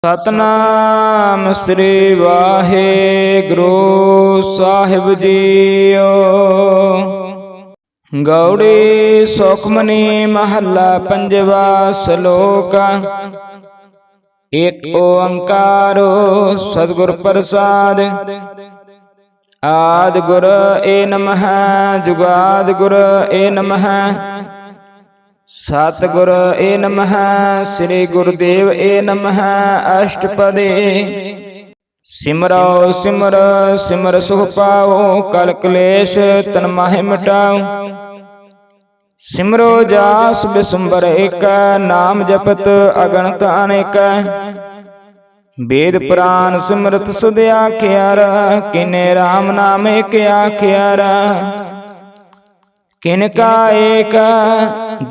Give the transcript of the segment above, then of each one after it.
सतनाम श्री वाहेगुरु साहिब जीओ। गौड़ी सुखमनी महला पंजवा श्लोक। एक ओंकार सतगुर प्रसाद। आदि गुर ए नमः जुगाद गुर ए नमः सतगुर ए नमः श्री गुरुदेव ए नमः। अष्टपदी सिमरो सिमर सिमर सुख पाओ कल कलेश तन माहे मिटाओ। सिमरो जास बिसुंबर एक नाम जपत अगणत अनेक। वेद पुराण सिमरत सुध आखियार किने राम नाम एक आखियार। किनका एक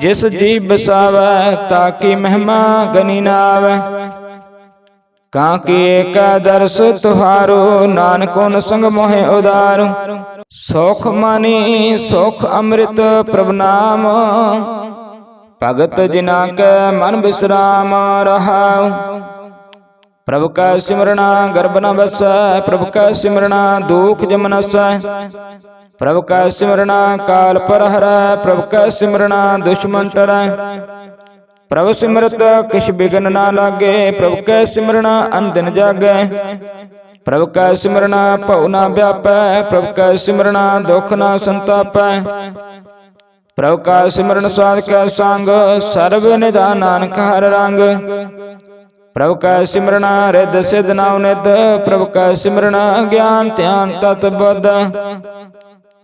जिस जी बसावै ताकि महिमा गनी नावै। कांकी एक दर्श तुहारो नानको न संग मोहे उदारो। सुख मानी सुख अमृत प्रभु नाम भगत जिना के मन विश्राम रहाओ। प्रभु का सिमरना गर्भ न बसै प्रभु का सिमरना दुख जम नसै। प्रभु का सिमरना काल पर हरै प्रभु का सिमरना दुश्मन टरै। प्रभु सिमरत किछ बिघन ना लागे प्रभु का सिमरना अनदिन जागै। प्रभु का सिमरना भउ ना व्यापै प्रभु का सिमरना दुख ना संतापै। प्रभु का सिमरन साध का संग सर्व निधान नानक हर रंग। प्रभु का सिमरना रिद सिद्ध नाम निध प्रभु का सिमरना ज्ञान ध्यान तत् बुद्ध।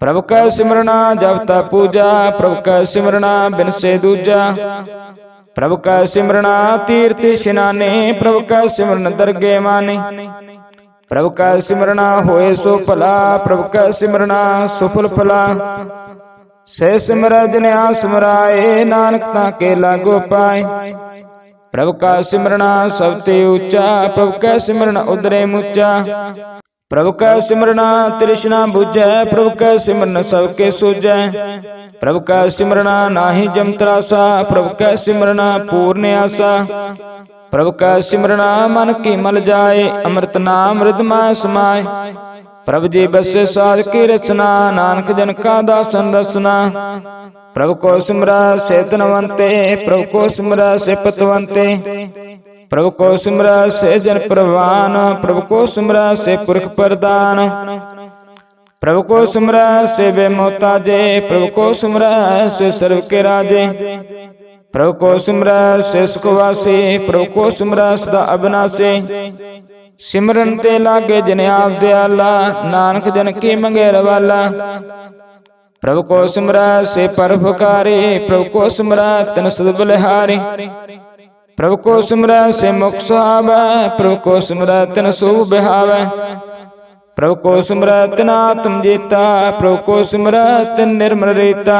प्रभु का सिमरना जपता पूजा प्रभु का सिमरना बिन से दूजा। प्रभु का सिमरना तीर्थ स्नाने प्रभु का सिमरन दरगे माने। प्रभु का सिमरना होए सो भला प्रभु का सिमरना सुफल फला। से सिमर जिन आसमराए नानक ताके लागो पाए। प्रभु का सिमरना सबते ऊंचा प्रभु का सिमरन उदरे मुचा। प्रभु का सिमरना तृष्णा बुझै प्रभु का सिमरन सबके सूझै। प्रभु का सिमरना नाहि जम त्रासा प्रभु का सिमरना पूर्ण आसा। प्रभु का सिमरना मन की मल जाए अमृत नाम हृदय समाए। प्रभु जी बसे साध की रचना नानक जन का दासन दसना। प्रभु को सिमरा से तनवंते प्रभु को सिमरा से पतवंते। प्रभु को सिमरा से जन प्रवान प्रभु को सिमरा से पुरख प्रदान। प्रभु को सिमरा से बेमोताजे प्रभु को सिमरा से सर्व के राजे। प्रभु को सिमरा से सुखवासी प्रभु को सिमरा सदा अविनाशी। सिमरन ते लागे जिन आप दयाला नानक जन की मंगे रवाला। प्रभु को सिमरा से परोपकारी प्रभु को सिमरा तन सद बलिहारी। प्रभु को सिमरा से मुख सुहावै प्रभु को सिमरा तन सुख बिहावै। प्रभु को सिमरा तन आत्म जीता प्रभु को सिमरा तन निर्मल रीता।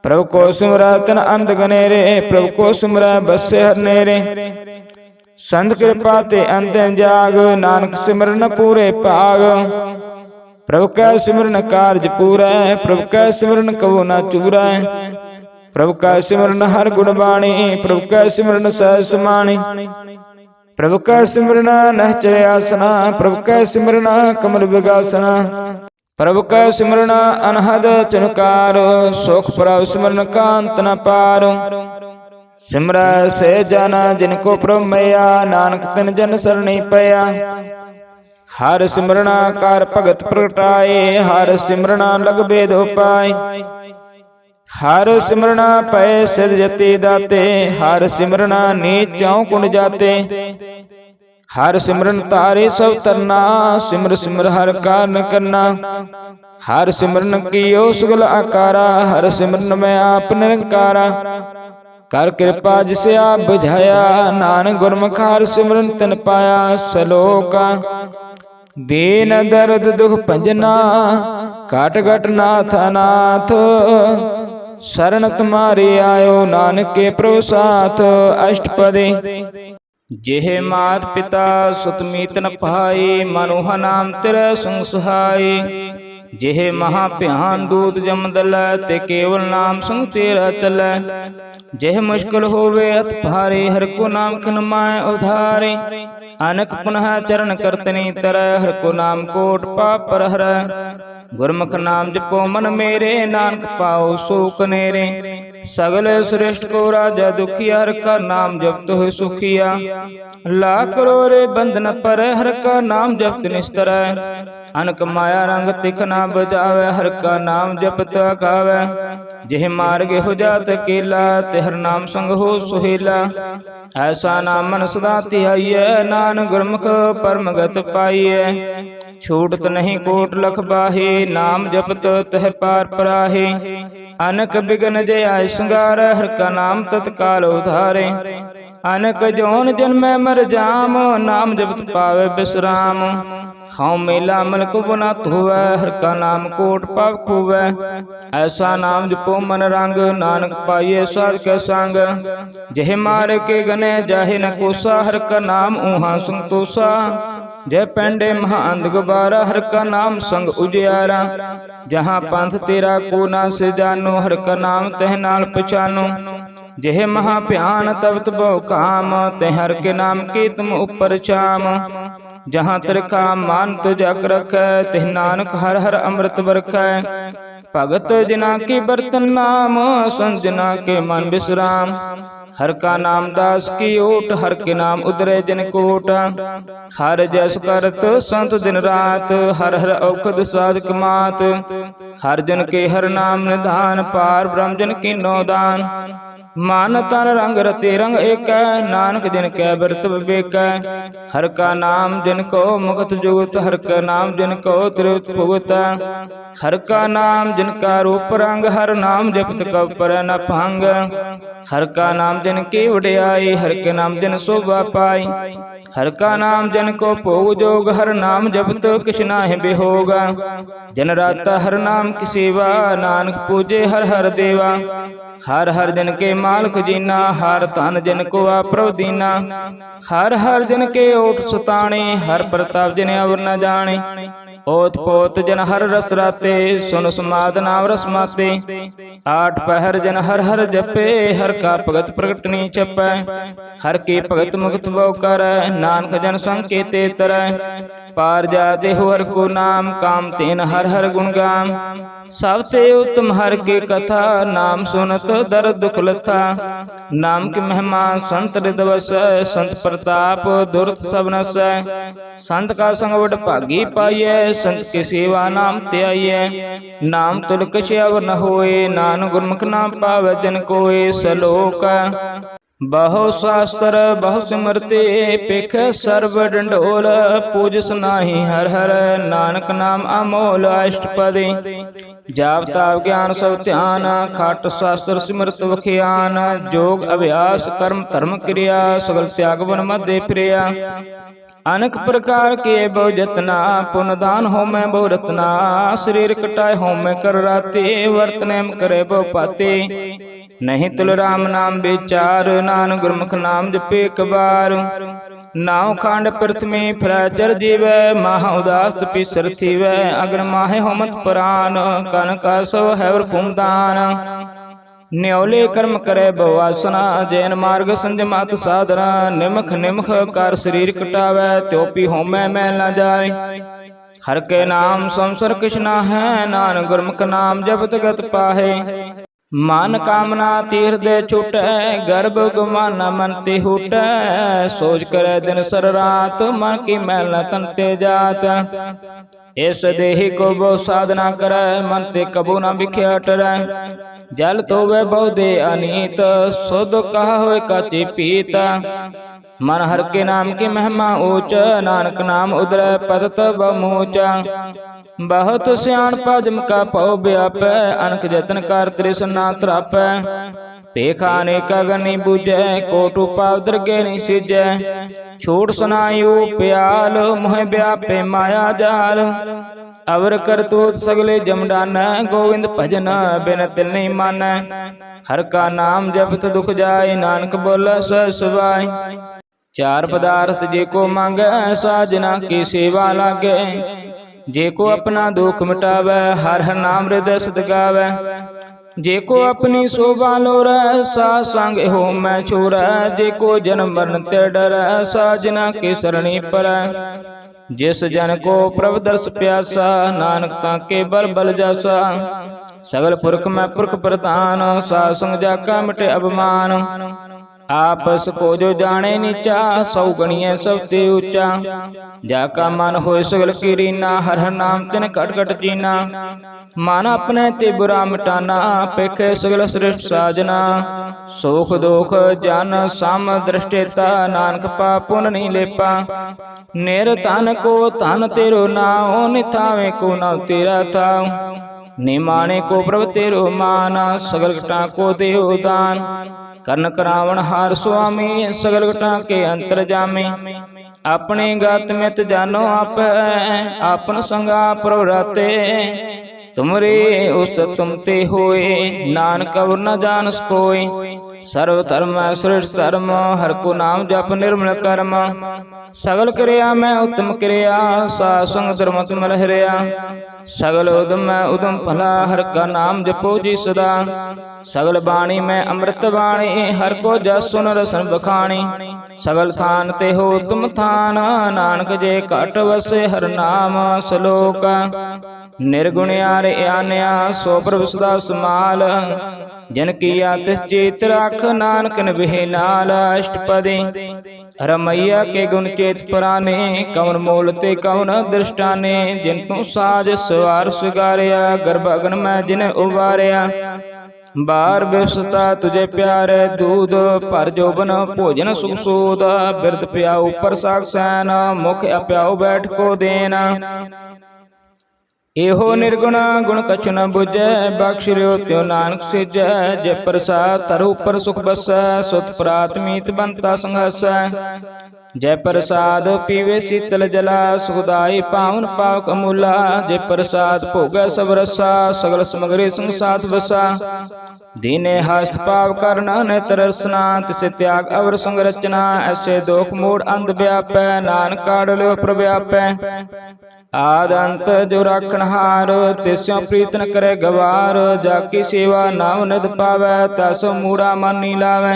प्रभु को सिमरा तन अंध गनेरे प्रभु को सिमरा बसे हरनेरे। संत कृपा ते अंत जाग नानक सिमरन पूरे भाग। प्रभु का सिमरन कार्य पूरा है प्रभु का सिमरन कबो ना चूरा है। प्रभु का सिमरन हर गुण बाणी प्रभु का सिमरन सहज समाणी। प्रभु का सिमरन नहचर्य आसना प्रभु का सिमरन कमल विगासना। प्रभु का सिमरन अनहद चनकार सुख प्रभु सिमरन कांत न पारो। सिमरा से जाना जिनको प्रभु मैया नानक तिन जन सरणी पया। हर सिमरना कार भगत प्रगटाए हर सिमरना लग भेद उपाय। हर सिमरना पै सिद्ध जति दाते हर सिमरना नीचों कुंड जाते। हर सिमरन तारे सब तरना सिमर सिमर हर कारण करना। हर सिमरन कियो सुगल आकारा हर सिमरन में आप निरंकारा। कर कृपा जिसे आप बुझाया नानक गुरमुख हर सिमरन तन पाया। सलोका दीन दर्द दुख भंजना काट घट नाथ अनाथ। शरण तुम्हारी आयो नानक के प्रभु साथ। अष्टपदी जेह मात पिता सुत मीत न पाई मनुह नाम तेरे संग सुहाई। जेह महा भयान दूत जम दलै, ते केवल नाम संग तेरा चलै। जेह मुश्किल होवे अत भारे, हर को नाम खिन माय उधारे। अनक पुनः चरण करतनि तरੈ, हर को नाम कोट पाप पर हरै। गुरमुख नाम जपो मन मेरे, नानक पाओ सुख नेरे। सगल श्रेष्ठ को राजा दुखिया, हर का नाम जपत हो सुखिया। लाख करोड़े बंधन पर, हर का नाम जपत निस्तरै। अनक माया रंग तिख ना बजावे, हर का नाम जपत गावे। जेह मार्ग हो जात अकेला, ते हर नाम संग हो सुहेला। ऐसा नाम मन सदा धियाइयै, नानक गुरमुख परम गत पाइयै। छूटत नहीं कोट लख बाहे, नाम जपत तह पार पराहे। अनक बिघन जय आय संगार, हर का नाम तत्काल उधारे। अनक जौन जन्मै मर जाम, नाम जपत पावे विश्राम। हाँ मेला मलक बुनात हुवै, हर का नाम कोट पाप खुवै। ऐसा नाम जपो मन रंग, नानक पाइये साध के संग। जेह मार के गने जाहे न कोसा, हर का नाम ऊहा संतोषा। जय पैंडे महाअंध गुबारा, हर का नाम संग उजियारा। जहाँ पंथ तेरा को ना से जानो, हर का नाम तह नाल पहचानो। जेह महा भयान तब बहु काम, तह हर के नाम के तुम ऊपर चाम। जहाँ तिरखा मान तो जक रखै, तिह नानक हर हर अमृत बरखै। भगत जिना के बर्तन नाम, संत जिना के मन विश्राम। हर का नाम दास की ओट, हर के नाम उदरे जिन कोट। हर जस करत संत दिन रात, हर हर औखद साधक मात। हर जन के हर नाम निधान, पार ब्रह्म जन की नौ दान। मान तन रंग रते रंग एक, नानक जिन कै बिरत विवेक। हर का नाम जिन को मुक्त जुगत, हर का नाम जिन को त्रिवत भुगत। हर का नाम जिन का रूप रंग, हर नाम जपत कब पर न भंग। हर का नाम जिन की वड्याई, हर के नाम जिन शोभा पाई। हर का नाम जन को भोग जोग, हर नाम जपत किछ नाहि बिहोगा। जन राता हर नाम की सेवा, नानक पूजे हर हर देवा। हर हर जन के माल खजीना, हर धन जन को प्रभ दीना। हर हर जन के ओठ सुताने, हर प्रताप जन अवर न जाने। ओत पोत जन हर रस राते, सुन समाद नाम रस माते। आठ पहर जन हर हर जपे, हर का भगत प्रगट नी छपै। हर के भगत मुक्त बहु करੈ, नानक जन संकेते तरੈ। पार जाते हो हर को नाम, काम तेन हर हर गुण गाम। सबते उत्तम हर के कथा, नाम सुनत दर दुख लथा। नाम की महिमा संत हृदय वसै, संत प्रताप दुरत सब नसै। संत का संग वड भागी पाइयै, संत की सेवा नाम त्याइयै। नाम तुल कछ अवर न होए, नानक गुरमुख नाम पावै जन कोय। सलोक बहु शास्त्र बहु सिमरते, पेख सर्व डंडोल। पूजस नाही हर हर, नानक नाम अमोल। अष्टपदी जाप ताप ज्ञान सब ध्यान, खाट शास्त्र सिमरत वखियान। जोग अभ्यास कर्म धर्म क्रिया, सगल त्याग वन मध्य प्रिया। अनेक प्रकार के बहु जतना, पुन दान हो मैं बहु रत्ना। शरीर कटाए हो मैं कर राते, वर्तने करे बहु पाते। नहीं तुल राम नाम विचार, नानक गुरमुख नाम जपे कबार। नाव खांड पृथ्वी फिराचर जीवै, माह उदास पिसर थीवै। अग्न माहे होमत प्राण, कन का सो हैवर फुमदान। न्योले कर्म करे बहुआसना, जैन मार्ग संजमात साधना। निमख निमख कर शरीर कटावै, त्योपी होमै मैल न जाय। हर के नाम संसर कृष्णा है, नानक गुरमुख नाम जपत गत पाहे। मन कामना तीर्थ दे छूटै, गर्भ गुमाना मन ते हूटै। सोच करे दिन सर रात, मन की मैल न तन ते जात। इस देहि को बहु साधना करे, मन ते कबू न बिख्या टरै। जल तो वह बहु दे अनीत, शुद्ध कहा होए काची पीत। मन हर के नाम की महिमा ऊंच, नानक नाम उदरै पदत बमूच। बहुत सियाण पजम का पौ व्यापै, अनक जतन कर तृष्णा त्रापै। पेखा अनेका गनि बूझै, कोटु पाव दरगे नहीं सिजै। छूट सुनायु प्याल, मोह व्यापे माया जाल। अवर करतूत सगले जमडान, गोविंद भजन बिन तिल नहीं मानै। हर का नाम जपत दुख जाय, नानक बोले सह सुभाय। चार पदार्थ जे को मांगे, साजना की सेवा लागे। जे को अपना दुख मिटावै, हर हर नाम हृदय सद गावै। जे को अपनी शोभा लोरै, साध संग हो मैं छोरै। जे को जन्म मरण ते डरै, साजना के सरणी परै। जिस जन को प्रभु दर्श प्यासा, नानक ताके बल बल जासा। सगल पुरख मैं पुरख प्रधान, साध संग जाका मिटे अभिमान। आपस को जो जाने नीचा, सौ गणिय सब ते ऊंचा। जाका मन होय सगल की रीना, हर हर नाम तिन कट कट जीना। मन अपने ते बुरा मिटाना, पेखे सगल श्रेष्ठ साजना। सुख दुख जन सम दृष्टेता, नानक पाप पुन नहीं लेपा। निर तन को धन तेरो नाओ, निथावे को नाव तेरा थाओ। निमाने को प्रभु तेरो माना, सगल घटा को देहो दान। कर्ण करावण हार स्वामी, सगल घटा के अंतर जामे। अपने गात मित जानो आप, आपन संगा प्रभु राते। तुमरे उस्तत तुम ते होए, नानक और न जानस कोय। सर्व धर्म श्रेष्ठ धर्म, हर को नाम जप निर्मल कर्म। सगल क्रिया में उत्तम क्रिया, साध संग धर्म तुम लहरिया। सगल उदम उदम भला, हर का नाम जपो जी सदा। सगल बाणी में अमृत बाणी, हर को जस सुन रसन बखानी। सगल थान ते हो तुम थान, नानक जे काट वसे हर नाम सलोक। निर्गुण यार आनया, सो प्रभु सदा समाल। जन किया तिस चेत राख, नानक निभे नाल। अष्टपदी रमैया के गुण चेत पुराने, कवन मोल ते कवन दृष्टाने। जिन तू साज सवार सुगारिया, गर्भ अगन में जिन उबारिया। बार व्यवस्था तुझे प्यारे, दूध पर जोबन भोजन सुख सूद। बिरद प्याऊ पर साग सैन, मुख अप्याऊ बैठ को देना। एहो निर्गुण गुण कछु न बुझै, बख्श लियो त्यो नानक सिजै। जय प्रसाद तरु पर सुख बसै, सुत प्रात मीत बनता संघसै। जय प्रसाद पीवे शीतल जला, सुखदाई पावन पावक अमूला। जय प्रसाद भोगै सब रसा, सगल समग्री संग साथ बसा। दीने हस्त पाव करना नेत्र रसना, तिसे त्याग अवर संग रचना। ऐसे दोख मूड अंध व्यापै, नानक काढ़ लियो प्रव्यापै। आद अंत जो राखनहार, तिस्यों प्रीत न करे गवार। जाकी सेवा नाम निध पावै, तैसो मूढ़ा मन नी लावै।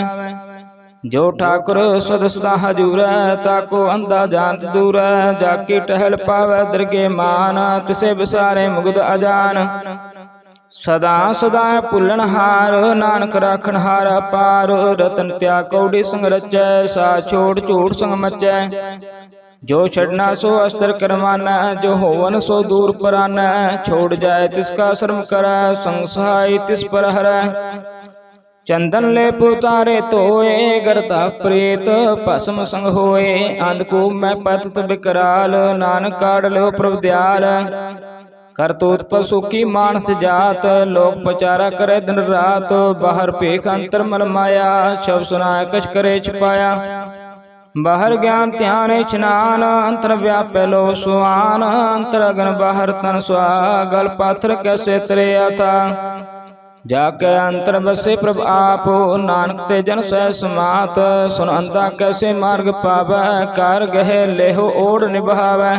जो ठाकुर सद सदा हजूरै, ताको अंधा जानत दूरै। जाकी टहल पावै दरगे मान, तिसे बिसारे मुग्ध अजान। सदा सदा भुलनहार, नानक राखनहार अपार। रतन त्याग कौड़ी संग रचै, सा छोड़ झूठ संग मचै। जो छड़ना सो अस्त्र करवाना, जो होवन सो दूर पराना। छोड़ जाए तिसका शर्म करै, संग सहाय तिस पर हरै। चंदन ले पुतारे तोए, गरता प्रेत भस्म संग होए। अंधकूप में पतित विकराल, नानक काढ़ लो प्रभु दयाल। करतूत पशु की मानस जात, लोक पचारा करे दिन रात। बाहर पेख अंतर मल माया, शब सुनाए कछ करे छिपाया। बाहर ज्ञान ध्यान स्नान, अंतर व्यापै लो सुआन। अंतर अगन बाहर तन स्वागल, पाथर कैसे तरिया था। जाके अंतर बसे प्रभु आप, नानक ते जन सह समात। सुन अंधा कैसे मार्ग पावै, कार गहे लेहो ओढ़ निभावै।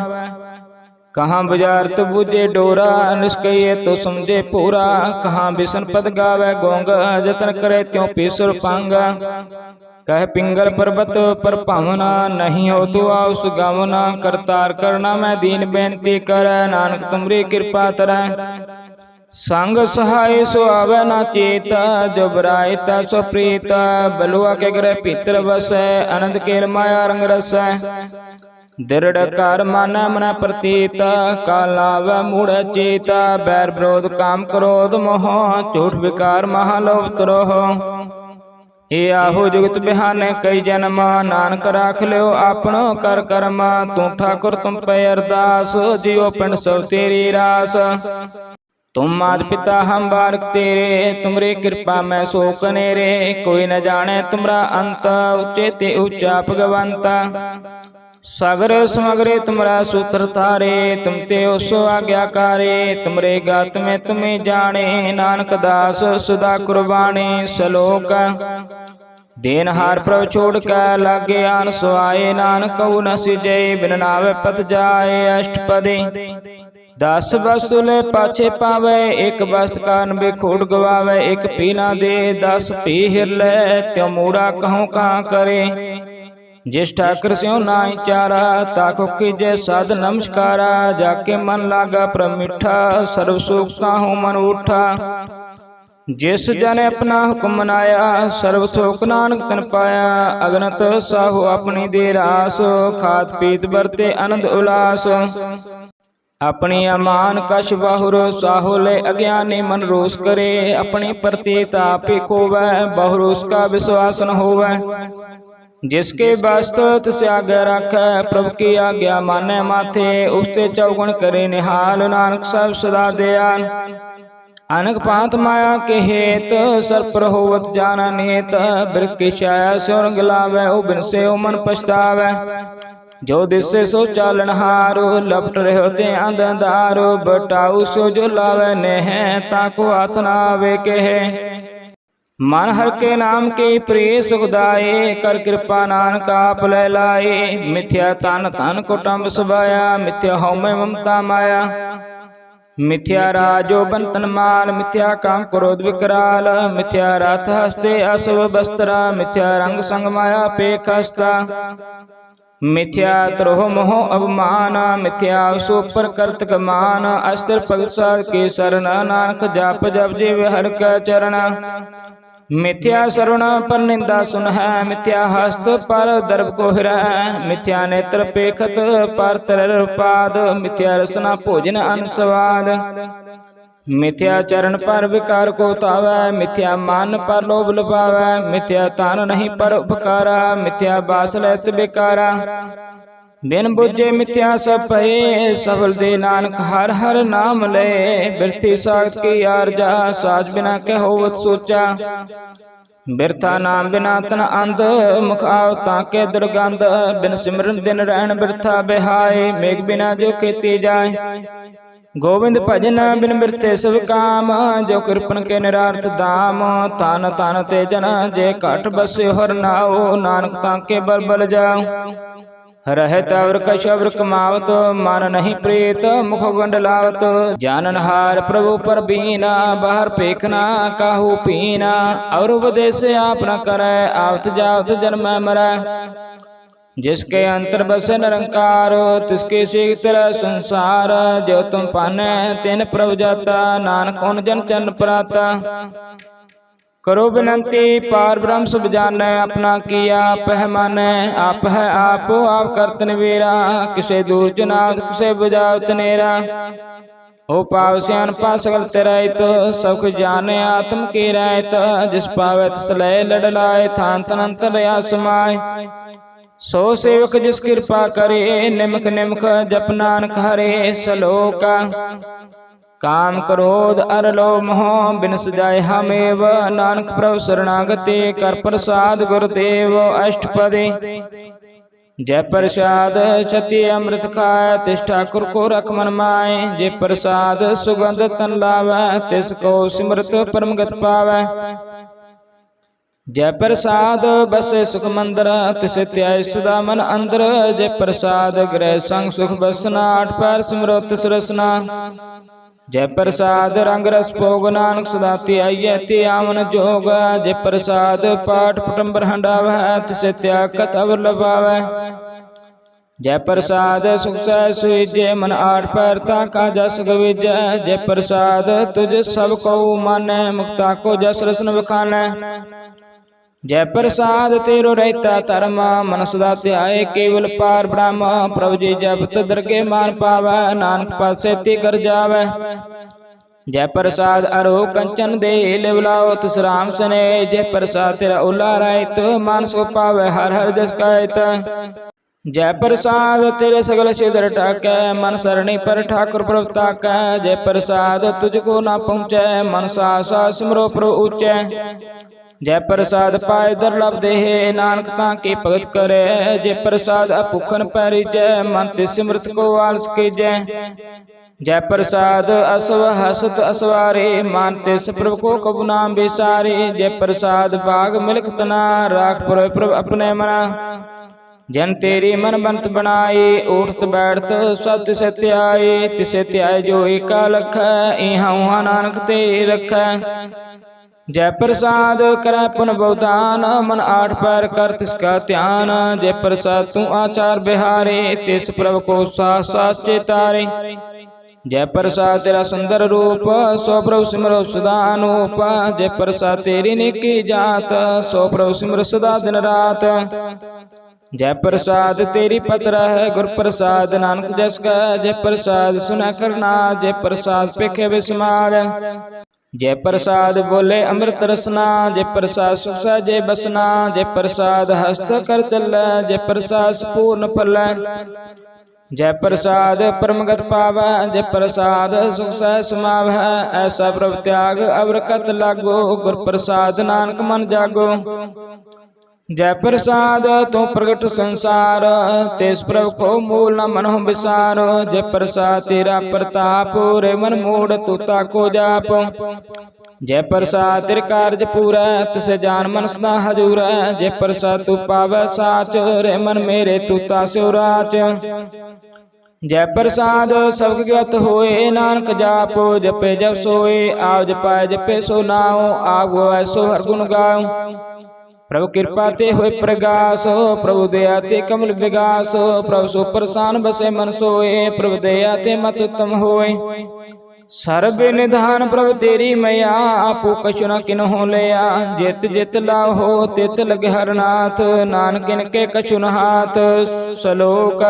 कहाँ बुझारत बुझे डोरा, निष्कये तो समझे पूरा। कहाँ बिसन पद गावै गोंग, जतन करे त्यों पीसुर पांगा। कह पिंगल पर्वत पर पावना, नहीं हो तो आउस गावना। करतार करना मैं दीन बेनती करै, नानक तुमरी कृपा तरै। संग सहाय सो आवे ना चेता, जो बराय सो प्रीत। बलुआ के ग्रह भीतर बसै, आनंद केल माया रंग रसै। दृढ़ कार मानै मन प्रतीत, काल आवे मूढ़ चेता। बैर विरोध काम क्रोध मोह, झूठ विकार महालोभ त्रोह। ए आहो जुगत बिहाने कई जन्म, नानक राख लियो आपनो कर कर्म। तू ठाकुर तुम पे अरदास, जियो पिंड सब तेरी रास। तुम मात पिता हम बारक तेरे, तुमरे कृपा में सो कनेरे। कोई न जाने तुमरा अंत, ऊंचे ते ऊंचा भगवंत। सागर समग्रे तुमरा सूत्र तारे, तुम ते सो आज्ञाकारे। तुमरे गात में तुम्हें जाने, नानक दास सदा कुर्बानी। सलोक देनहार प्रभु छोड़ कर, लागे आन सुआए। नानक कऊ न सिजय, बिन नावे पत जाए। अष्टपदी दस वस्तु ले पाछे पावे, एक वस्त कारण बेखोट गवावे। एक पी ना दे, 10 पी हिर ले, त्यों मूड़ा कहूँ कहाँ करे। जिस ठाकर स्यों नाई चारा, ताको कीजे साध नमस्कारा। जाके मन लागा प्रभ मिठा, सर्व सुख ताहू मन उठा। जिस जन अपना हुक्म मनाया, सर्व सुख नानक तन पाया। अगनत साहु अपनी दे रास, खात पीत बरते आनंद उल्लास। अपनी अमान कश बाहुर, साहु ले अज्ञानी मन रोष करे। अपनी प्रतीत आपे खोवै, बहुर उसका विश्वास न होवै। जिसके वास्तव तिस आज्ञा राखै, प्रभु की आज्ञा माने माथे। उसते चौगुण करे निहाल, नानक सब सदा दयाल। अनक पात माया के हेत, सर पर होवत जाना नेत। बिरख की छाया स्यों रंग लावै, ओ बिन से ओ मन पछतावै। जो दिसे सो चालन हारो, लपट रहो ते अंधारो। बटाऊ सो जो लावे नेह, ताको हाथ ना आवे कहे। मन हर के नाम के प्रिय सुखदाये, कर कृपा नानक आप ले लाए। मिथ्या तन तन कुटुंब सबाया, मिथ्या हौमे ममता माया। मिथ्या राजो बंतन माल, मिथ्या काम क्रोध विकराल। मिथ्या रथ हस्ते अशुभ वस्त्रा, मिथ्या रंग संग माया पेख हस्ता। मिथ्या त्रोह मोह अवमान, मिथ्या सुपर कर्तक मान। अस्त्र पगसार के शरण, नानक जाप जप जीव हर का चरण। मिथ्या श्रवण पर निंदा सुन है, मिथ्या हस्त पर दर्भ को हिर। मिथ्या नेत्र पेखत पर तरल पाद, मिथ्या रसना भोजन अनुस्वाद। मिथ्या चरण पर विकार को तावै, मिथ्या मान पर लोभ लुभावै। मिथ्या तान नहीं पर उपकारा, मिथ्या बास लैत बेकारा। बिन बुझे मिथ्या सब भये, सफल दे नानक हर हर नाम ले। बिरथी सागत की आरजा, साज बिना के होवत सोचा। बिरथा नाम बिना तन अंध, मुख आव ताके दुर्गंध। बिन सिमरन दिन रहन बिरथा बिहाय, मेघ बिना जो खेती जाय। गोविंद भजन बिन बिरते सब काम, जो कृपन के निरार्थ दाम। तान तान ते जन जे काट बसे हर नाओ, नानक ताके बल बल जाओ। रहत अवर कशवर कमावत, मन नहीं प्रीत मुख गंड लावत। जाननहार प्रभु पर बीना, बाहर पेखना काहू पीना। और उपदेश आप न करे, आवत जावत जन्म मरै। जिसके अंतर बसे निरंकार, तिसके सीख तेरा संसार। जो तुम पाने तिन प्रभु जाता, नानक उन जन चरण प्राता। करो विनंती पार ब्रह्म सब जाने, अपना किया पहमाने। आप है आप करत निवेरा, किसे दूर जनाब किसे बुझावत नेरा। ओ पाव सियान पा सकल तेरायत, सुख जाने आत्म की रायत। जिस पावे तिस लय लड़ लाए, थान तन अंतर या समाय। सो सेवक जिस कृपा करे, निमक निमक जप नानक हरे। सलोका काम क्रोध अर लोभ मोह, बिन सजाए हमेव। नानक प्रभु शरणागति, कर प्रसाद गुरुदेव। अष्टपदी जय प्रसाद छति अमृत खाय, तिस ठाकुर को रख मन माय। जय प्रसाद सुगंध तन लावै, तिसको सिमरत परम गत पावै। जय प्रसाद बसे सुख मंदिर, तिस त्याय सदा मन अंदर। जय प्रसाद ग्रह संग सुख बसना, आठ पैर सिमरो तिस रसना। जय प्रसाद रंग रस भोग, नानक सदा त्याय ते आमन जोग। जय प्रसाद पाठ पटम्बर हंडावै, तिस त्याग कत अवर लभावै। जय प्रसाद सुख सह सुईजय, मन आठ पैर ताका जस गविजय। जय प्रसाद तुझ सब को मानै, मुक्ता को जस रसन बखानै। जय प्रसाद तेरो रहता धर्म, मन सदा ध्याए केवल पार ब्रह्म। प्रभु जी जब दरगे मान पावै, नानक पासे ती कर जावै। जय प्रसाद अरो कंचन दे लिवलाओ, तिस राम सने। जय प्रसाद तेरा उला रायत, मानस को पावै हर हर जस कहत। जय प्रसाद तेरे सगल सिदर टाकै, मन सरणी पर ठाकुर प्रभु ताकै। जय प्रसाद तुझको ना पहुँचै, मन सा सिमरो प्रभु ऊंचै। जय प्रसाद पाए दुर्लभ देह, नानक ताके भगत करे। जय प्रसाद अपुखन परिचय, मन तिस सिमरत को आलस कीजै। जय प्रसाद असव हसत असवारे, मान तिस प्रभु को कबु नाम बिसारे। जय प्रसाद बाग मिलख तना, राख प्रभु अपने मना। जन तेरी मन बनत बनाई, उठत बैठत सत तिसे त्याई। तिसे त्याय जो एका लखै, इहाँ उहाँ नानक ते रखै। जय प्रसाद करै पुन बहुदान, मन आठ पैर कर तिसका ध्यान। जय प्रसाद तू आचार बिहारे, तिस प्रभु को साथ साथ चेतारे। जय प्रसाद तेरा सुंदर रूप, सो प्रभु सिमरो सदा अनूप। जय प्रसाद तेरी निकी जात, सो प्रभु सिमरो सदा दिन रात। जय प्रसाद तेरी पत्र है गुर प्रसाद, नानक जस का। जय प्रसाद सुना करना, जय प्रसाद पेखे विस्माद। जय प्रसाद बोले अमृत रसना, जय प्रसाद सुख सहजे बसना। जय प्रसाद हस्त कर चल, जय प्रसाद पूर्ण फल। जय प्रसाद परमगत पावै, जय प्रसाद सुख सह समावै। ऐसा प्रभु त्याग अवरकत लागो, गुर प्रसाद नानक मन जागो। जय प्रसाद तू प्रगट संसार, तेस प्रभु को मूल न मनहु विसार। जय प्रसाद तेरा प्रताप, रे मन मूड तू ताको जाप। जय प्रसाद तेरे कार्य पूरा, तिसे जान मन सदा हजूर। जय प्रसाद तू पावै साच, रे मन मेरे तू तास्यो राच। जय प्रसाद सब ज्ञात होए, नानक जापो जपे जप सोए। आओ जपाए जपे सो नाओ, आगो ऐसो हर गुण गाओ। प्रभु कृपा ते होए प्रगास, प्रभु दया ते कमल विगास। प्रभु सो प्रसान बसे मन सोए, प्रभु दया ते मत उत्तम होए। सर्व निधान प्रभु तेरी मैया, आपो कछु न किन्हो लिया। जित जित लाभ हो तित लगे हरनाथ, नानक इनके कछु न हाथ। सलोक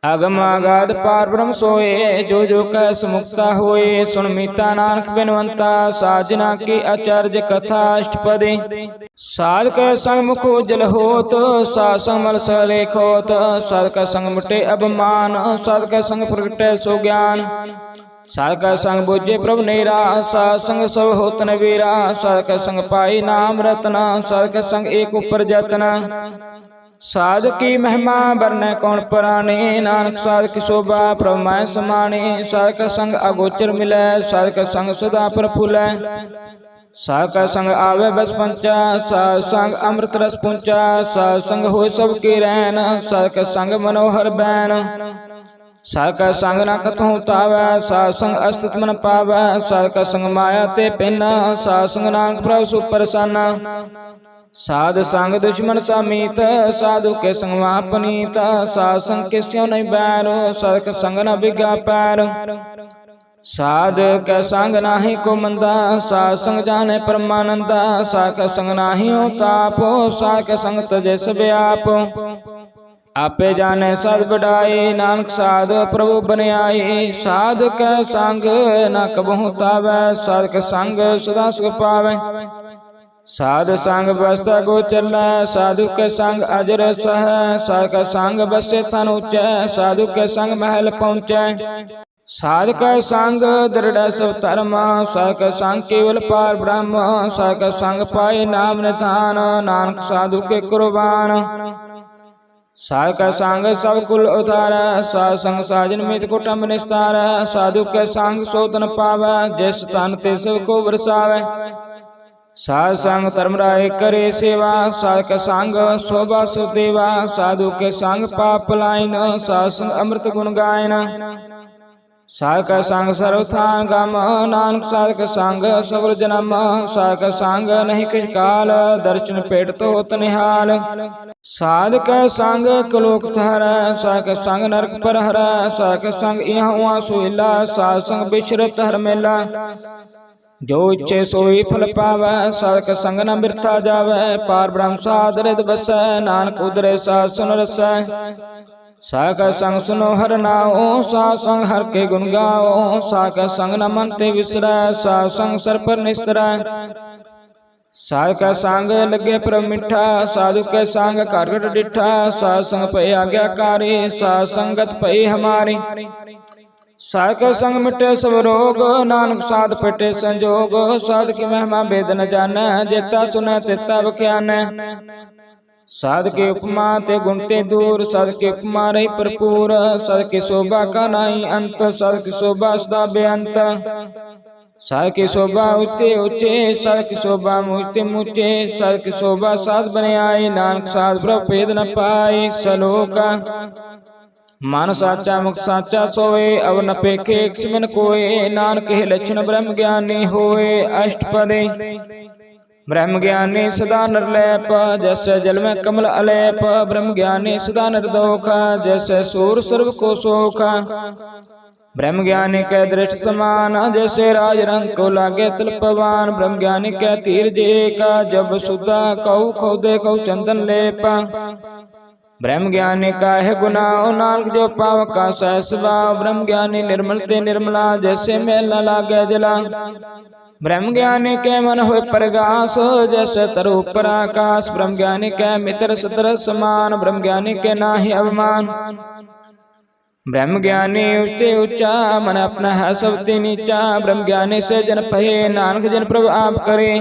अगम अगाध पार ब्रह्म सोए, जो जो कैस मुक्ता होए। सुन मीता नानक बिनवंता, साजना की आचार्य कथा अष्टपदी। साध का संग मुख उज्जल होत, साध संग मल सलेख होत। साध का संग मुटे अभिमान, साध का संग प्रगटे सो ज्ञान। साध का संग बुझे प्रभु नेरा, साध संग सब होत न वीरा। साध का संग पाई नाम रतना, साध का संग एक ऊपर जतना। साध की महिमा बरने कौन पुराने, नानक साध की शोभा प्रभु मैं समाने। साध का संग अगोचर मिले, साध का संग सदा प्रफुल्ल। साध का संग आवे बस पंचा, साध संग अमृत रस पुंचा। साध संग हो सबकी रैन, साध का संग मनोहर बैन। साध का संग न कथों तावै, साध संग अस्तित्व मन पावै। साध का संग माया ते पिन, साध संग नानक प्रभु सुप्रसन्न। साध संग दुश्मन समीत, साधु के संग महापनीत। साध संग किस्यों नहीं बैर, साध का संग न बिगा पैर। साध का संग नाही को मंदा, साध संग जाने परमानंदा। साध का संग नाही हो ताप, साध का संग तजे सब आप। आपे जाने साध बढ़ाई, नानक साध प्रभु बने आई। साध का संग न कबहु तावै, साध का संग सदा सुख पावै। साध संग बसता गो चलै, साधु के संग अजर सह। साध का संग बसे थन ऊंचे, साधु के संग महल पहुँचे। साध का संग दृढ़ सब धर्म, साध का संग केवल पार ब्रह्म। साध का संग पाए नाम निधान, नानक साधु के कुर्बान। साध का संग सब कुल उतार, साध संग साजन मित कुटुंब निस्तार। साधु के संग सोतन पावै, जिस तन ते सब को बरसावै। साध संग धर्मराय करे सेवा, साध का संग शोभा सुदेवा। साधु के संग पाप लाइन, साध संग अमृत गुण गायन। साध का संग सर्वथान गम, नानक साध का संग सबल जन्म। साध का संग नहीं किछ काल, दर्शन पेट तो होत निहाल। साध का संग कलोक हर, साध का संग नरक पर हर। साध का संग यहाँ वहाँ सुहिला, साध संग बिछरत हर मेला। जो इच्छे सोई फल पावै, साध का संग न बिरथा जावै। पार ब्रह्म साध हृद बसै, नानक उदरे साध सुन रसै। साध का संग सुनो हर नाओ, साध संग हर के गुण गाओ। साध का संग न मन ते विसरै, साध संग सर पर निस्तरै। साध का संग लगे प्रभु मिठा, साधु के संग कारगट डिठा। साध संग पै आज्ञाकारी, साध संगत पै हमारी। साध का संग मिटे सब रोग, नानक साध पटे संजोग। साध की महिमा वेद न जाने, जेता सुने तेता बख्याने। साध के उपमा ते गुण ते दूर, साध के उपमा रही भरपूर। साध की शोभा का नहीं अंत, साध की शोभा सदा बेअंत। साध की शोभा ऊंचे ऊंचे, साध की शोभा मूचे मूचे, साध की शोभा साध बने आई, नानक साध प्रभ भेद न पाए। सलोका मन साचा मुख साचा सोए, अब न पेखे एक सिमन कोए, नानक के लक्षण ब्रह्म ज्ञानी होए। अष्टपदी ब्रह्म ज्ञानी सदा निर्लेप, जैसे जल में कमल अलेप, ब्रह्म ज्ञानी सदा निर्दोखा, जैसे सूर सर्व को सोखा। ब्रह्म ज्ञानी के दृष्ट समान, जैसे राज रंग को लागे तिल पवान, ब्रह्म ज्ञानी के तीर जे का, जब सुता कऊ खोदे कऊ चंदन लेपा। ब्रह्म ज्ञानी का है गुनाह, नानक जो पाव का सहस्वाव, ब्रह्म ज्ञानी निर्मल ते निर्मला, जैसे मेल न लागे जला। ब्रह्म ज्ञानी के मन होए प्रगास, जैसे तरु पर आकाश, ब्रह्म ज्ञानी के मित्र सतर समान, ब्रह्म ज्ञानी के नाहि अवमान। ब्रह्म ज्ञानी ऊंचे ऊंचा, मन अपना है सबसे नीचा, ब्रह्म ज्ञानी से जन पहे, नानक जन प्रभु आप करे।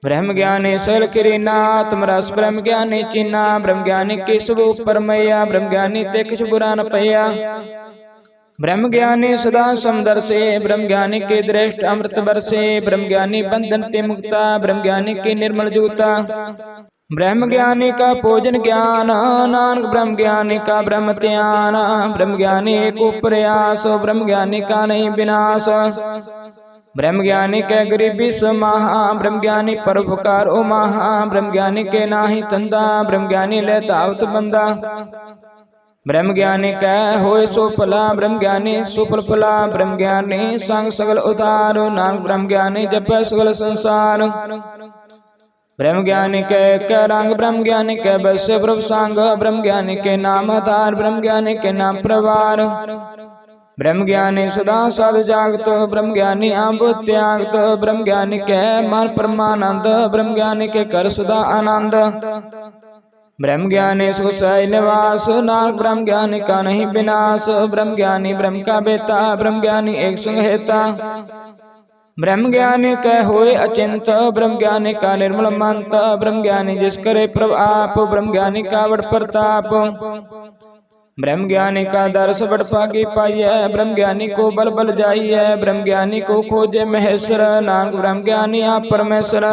ब्रह्म ज्ञानी सल किरी नाथ, रस ब्रह्म ज्ञानी चीना, ब्रह्म ज्ञानी के सब ऊपर मैया, ब्रह्म ज्ञानी ते कुछ बुरा न पया। ब्रह्म ज्ञानी सदा समदर से, ब्रह्म ज्ञानी के दृष्ट अमृत बरसे, ब्रह्म ज्ञानी बंधन ते मुक्ता, ब्रह्म ज्ञानी की निर्मल जूता। ब्रह्म ज्ञानी का पूजन ज्ञान, नानक ब्रह्म ज्ञानी का ब्रह्म त्यान, ब्रह्म ज्ञानी एक प्रयास, ब्रह्म ज्ञानी का नहीं विनाश। ब्रह्म ज्ञानी के गरीबी समाहा, ब्रह्म ज्ञानी परोपकार ओ महा, ब्रह्म ज्ञानी के नाही तंदा, ब्रह्म ज्ञानी लेता आवत बंदा। ब्रह्म ज्ञानी कह होए सो फला, ब्रह्म ज्ञानी सुफल फला, ब्रह्म ज्ञानी संग सगल उतार, नानक ब्रह्म ज्ञानी जप सगल संसार। ब्रह्म ज्ञानी के रंग, ब्रह्म ज्ञानी के बस प्रभु संग, ब्रह्म ज्ञानी के नाम आधार, ब्रह्म ज्ञानी के नाम प्रवार। ब्रह्म ज्ञानी सदा सद जागत, ब्रह्म ज्ञानी आंब त्यागत, ब्रह्म ज्ञानी के मन परमानंद, ब्रह्म ज्ञानी के कर सदा आनंद। ब्रह्म ज्ञानी सुख सह निवास, नानक ब्रह्म ज्ञानी का नहीं विनाश, ब्रह्म ज्ञानी ब्रह्म का बेता, ब्रह्म ज्ञानी एक संग हेता। ब्रह्म ज्ञानी कह होए अचिंत, ब्रह्म ज्ञानी का निर्मल मंत, ब्रह्म ज्ञानी जिस करे प्रभु आप, ब्रह्म ज्ञानी का बड़ प्रताप। ब्रह्म ज्ञानी का दर्श बड़ पागी पाइय, ब्रह्म ज्ञानी को बल बल जाइए, ब्रह्म ज्ञानी को खोजे महेश्वर, नानक ब्रह्म ज्ञानी आप परमेश्वर।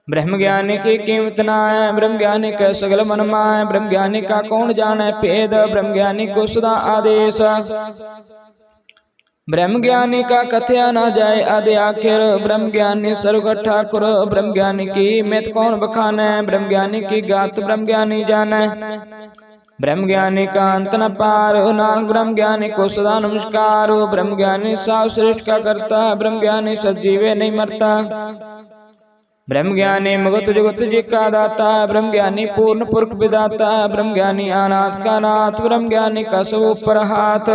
ब्रह्म ज्ञानी की कीमत ना है, ब्रह्म ज्ञानी के सगल मन माय, ब्रह्म ज्ञानी का कौन जाने भेद, ब्रह्म ज्ञानी को सदा आदेश। ब्रह्म ज्ञानी का कथया न जाए आदि आखिर, ब्रह्म ज्ञानी सर्व ठाकुर, ब्रह्म ज्ञानी की मित कौन बखाने, ब्रह्म ज्ञानी की गात ब्रह्म ज्ञानी जाने। ब्रह्म ज्ञानी का अंत न पार, नानक ब्रह्म ज्ञानी को सदा नमस्कार, ब्रह्म ज्ञानी साव श्रेष्ठ का करता, ब्रह्म ज्ञानी सजीवे नहीं मरता। ब्रह्म ज्ञानी मुगत जुगत जी का दाता, ब्रह्म ज्ञानी पूर्ण पुरख विदाता, ब्रह्म ज्ञानी अनाथ का नाथ, ब्रह्म ज्ञानी का सब ऊपर हाथ।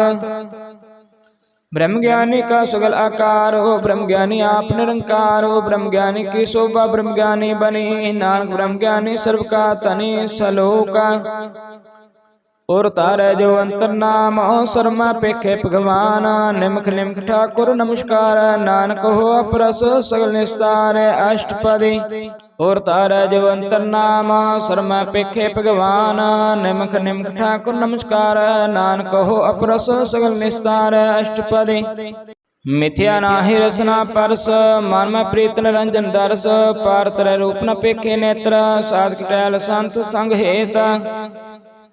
ब्रह्म ज्ञानी का सगल आकार हो, ब्रह्म ज्ञानी आप निरंकार हो, ब्रह्म ज्ञानी की शोभा ब्रह्म ज्ञानी बनी, नानक ब्रह्म ज्ञानी सर्व का तनि सलोका। और तारे जो अंतर नाम, शर्मा पेखे भगवान, निमख निमख ठाकुर नमस्कार, नानक हो अपरस सगल निस्तार। अष्टपदी और तारे जो अंतर नाम, शर्मा पेखे भगवान, निमख निमख ठाकुर नमस्कार, नानक हो अपरस सगल निस्तार। अष्टपदी मिथ्या नाहि रसना परस, मन में प्रीत निरंजन दर्श, पारतर रूप न पेखे नेत्र, साधक टहल संत संग हेता।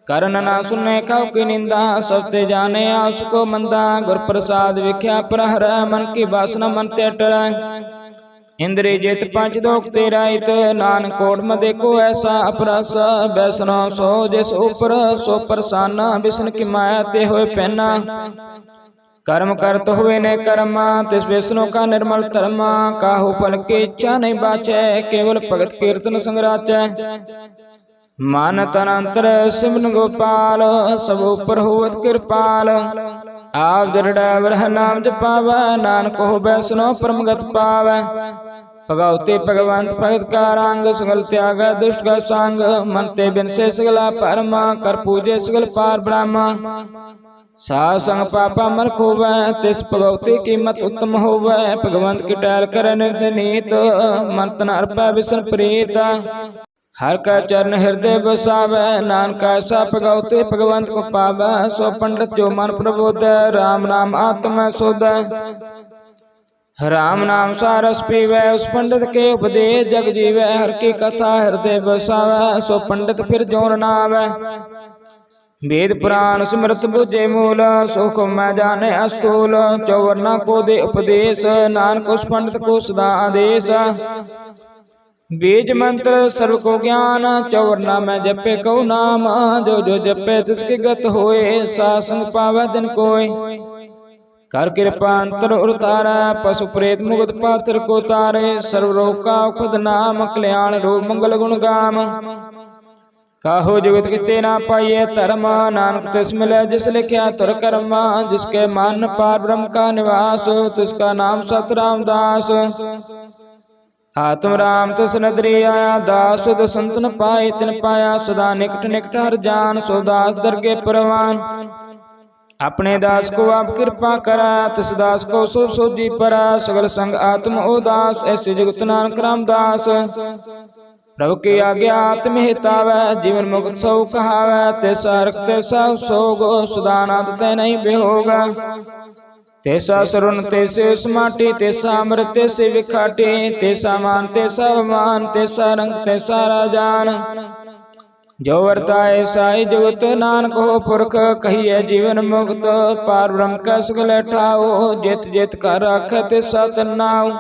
कर्ण ना सुने खाओ की निंदा, सबते जाने उसको मंदा, गुर प्रसाद विख्या प्रहर, मन की वासना मन ते टरै। इंद्रिय जित पंच दोख तेरा हित, नान कोट में देखो ऐसा अपरस, वैष्णो सो जिस ऊपर सो प्रसन्न, विष्णु की माया ते होए पहना। कर्म करत हुए ने कर्मा, तिस विष्णु का निर्मल धर्मा, काहू फल की इच्छा नहीं बाचे, केवल भगत कीर्तन संगराचे। मन तन अंतर सिमन गोपाल, सब ऊपर होवत कृपाल, आप दृढ़ ब्रह नाम जपावै, नानक हो वैष्णो परमगत पावै। भगवती भगवंत भगत का रंग, सगल त्याग दुष्ट का संग, मन ते बिन से सगला परमा, कर पूजे सगल पार ब्रह्मा। साध संग पापा मर खोवै, तिस भगवती की मत उत्तम होवै, भगवंत की टहल कर नित नीत, मन तन अर्पै विष्णु प्रीत। हर का चरण हृदय बसावै, नानक ऐसा भगवती भगवंत को पावै, सो पंडित जो मन प्रबोध, राम नाम आत्मा सोध। राम नाम सारस पीवै, उस पंडित के उपदेश जग जीवै। हर की कथा हृदय बसावै, सो पंडित फिर जोर न आवै। वेद पुराण सिमरत बुझे मूल, सुख मैं जाने अस्थूल। चौवर्णा को दे उपदेश, नानक उस पंडित को सदा आदेश। बीज मंत्र सर्व को ज्ञान, चौवर्णा में जपे कऊ नाम। जो जो जपे तिसके गत होए, सासंग पावै दिन कोय। कर कृपा अंतर उतारा, पशु प्रेत मुगत पात्र को तारे। सर्व रोग का खुद नाम, कल्याण रूप मंगल गुण गाम। काहो जुगत किते ना पाइये धर्म, नानक तिस मिले जिस लिखिया तुर कर्म। जिसके मन पार ब्रह्म का निवास, तिसका नाम सत रामदास। आत्म राम तिस नदरी आया, दास सुध संतन पाए तिन पाया। सदा निकट निकट हर जान, सो दास दरगे परवान। अपने दास को आप कृपा करा, तिस दास को सो सोजी परा। सगल संग आत्म उदास, ऐसे जुगत नानक रामदास। प्रभु की आज्ञा आत्म हितावै, जीवन मुक्त सौ कहावै। तैसा रख तैसा सोग, सुदानाथ तै नहीं बेहोगा। तैसा सरुण तैसे समाटी, तैसा अमृत तैसे विखाटी। तैसा मान तैसा अवमान, तैसा रंग तैसा राजान। जो वर्ताए साई जुगत, नानक हो पुरख। कहिए जीवन मुक्त, पार ब्रह्म का सगल ठाओ। जित जित कर रख तैसा तन्नाओ।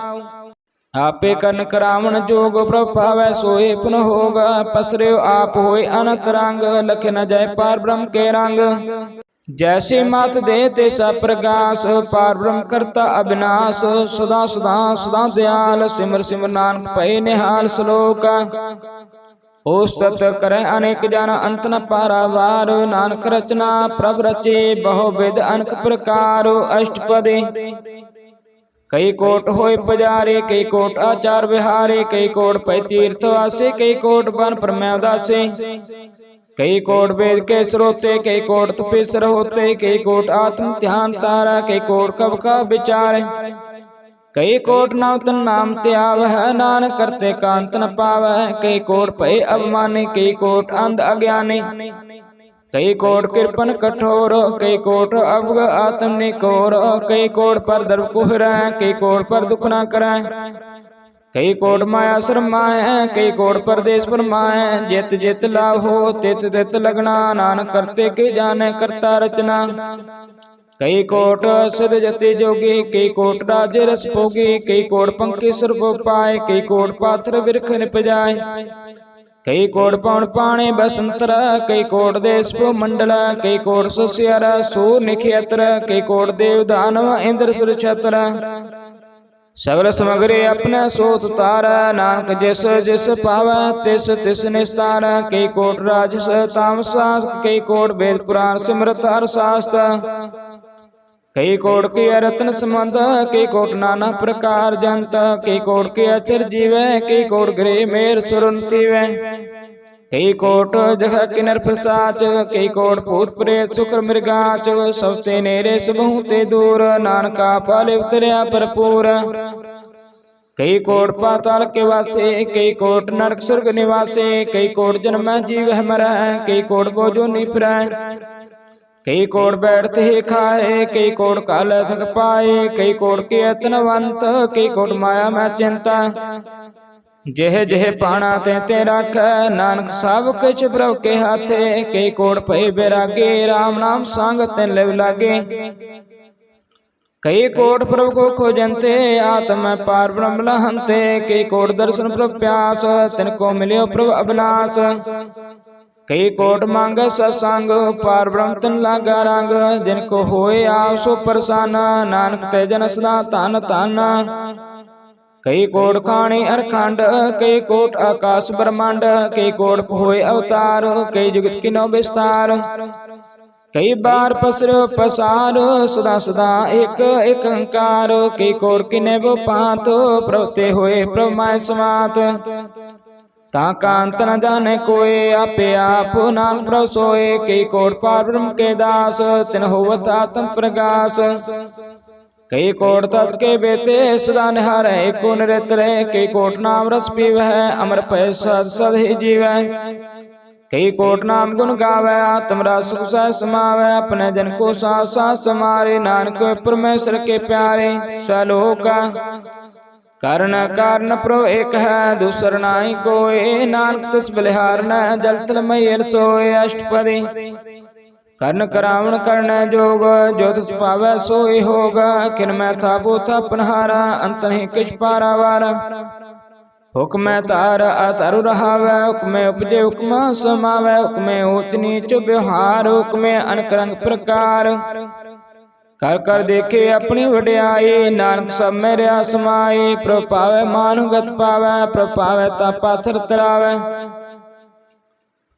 आपे कर्ण करावण जोग, प्रभु पावै सोए पुनः होगा। पसरे आप होए अनंत रंग, लखे न जाय पार ब्रह्म के रंग। जैसे मात दे तैसा प्रकाश, पार ब्रह्म करता अविनाश। सदा सदा सदा दयाल, सिमर सिमर नानक पै निहाल। श्लोक ओस तत् करे अनेक जन, अंत न पारावार। नानक रचना प्रभ रचे, बहुविध अनेक प्रकार। अष्टपदी कई कोट होय पुजारे, कई कोट आचार विहारे। कई कोट पै तीर्थ वासे, कई कोट बन परमै उदासे। कई कोट वेद के स्रोते, कई कोट तपेसर होते। कई कोट आत्म ध्यान तारा, कई कोट कब का विचार। कई कोट नाम तन नाम त्याव है, नानक करते कांत न पावै। कई कोट भय अवमानी, कई कोट अंध अज्ञानी। कई कोट कृपन कठोर, कई कोट अवग आत्म निकोर। कई कोट पर दर्व कुहरै, कई कोट पर दुख न करै। कई कोट माया शरमाए, कई कोट परदेश परमाए। जित जित लाभ हो तित तित लगना, नानक करते के जाने करता रचना। कई कोट सिद्ध जति जोगी, कई कोट राजे रस भोगी। कई कोट पंखी सर्व पाए, कई कोट पाथर बिरख निपजाए। कई कोट पवन पाणी बसंतर, कई कोट देश मंडल। कई कोट सुशियर सूर निखियत्र, कई कोट देव दानव इंद्र सुर छत्र। सगल समग्री अपने सोत तारा, नानक जिस जिस पावै तिस तिस निस्तार। कई कोट राजस तामसास, कई कोट वेद पुराण सिमरत हर शास्त्र। कई कोट के रत्न संबंध, कई कोट नाना प्रकार जंत। कई कोट के अचर जीवै, कई कोट गृह मेर सुरंती वै। कई कोट जह किन्नर प्रसाच, कई कोट भूत प्रेत शुक्र मृगाच। सब ते नेरे सबहु ते दूर, नानका पाले उतरया भरपूर। कई कोट पाताल के वासे, कई कोट नरक स्वर्ग निवासे। कई कोट जन्म जीव मरै, कई कोट बोझो निफरै। कई कोट बैठते ही खाए, कई कोट काल थक पाए। कई कोट के अतनवंत, कई कोट माया में चिंता। जेह जेह पाना ते ते रख, नानक सब कुछ प्रभु के हाथे। कई कोट भय बैरागे, राम नाम संग तिन लिव लागे। कई कोट प्रभु को खोजनते, आत्म पार ब्रह्म लहनते। कई कोट दर्शन प्रभु प्यास, तिनको मिलियो प्रभु अविनाश। कई कोट मांग सत्संग, पार ब्रह्म तन लागा रंग। जिनको होए आप सो प्रसन्न, नानक ते जन सदा धन धन। कई कोट खाणी अरखंड, कई कोट आकाश ब्रह्मांड। कई कोट होए अवतार, कई जुगत किनो विस्तार। कई बार पसरो पसार, सदा सदा एक एक अंकार। कई कोट किने वो पात, प्रवते होए प्रभु माय समात। ताका अंत न जाने कोई, आपे आप नाम प्रभु सोए। कई कोट पार ब्रह्म के दास, तिन होवत आत्म प्रकाश। कई कोट तत् के बेते, सदा निहारे एको निरंतर। कई कोट नाम रस पीवै, अमर पै सद सद ही जीवै। कई कोट नाम गुण गावे, आत्म रस सह समावे, अपने जन को साथ साथ समारे, नानक परमेश्वर के प्यारे। सलोक कारण कारण प्रभु एक है, दूसर नाई कोय, नानक तिस बलिहार न, जल थल मैयर सोय। अष्टपदी कर्ण करावण कर्ण जोग, जो तिस पावै सोई होग, किन मैं थापो थापनहारा, अंत नहीं किछ पारावार। हुक्म तार अतरु रहावै, हुक्म उपजे हुक्म समावै, हुक्म ऊंच नीच व्यवहार, हुक्म अनक रंग प्रकार। कर कर देखे अपनी वड्याई, नानक सब में रहा समाई, प्रभु पावै मानु गत पावै, प्रभु पावै ता पाथर तरावै।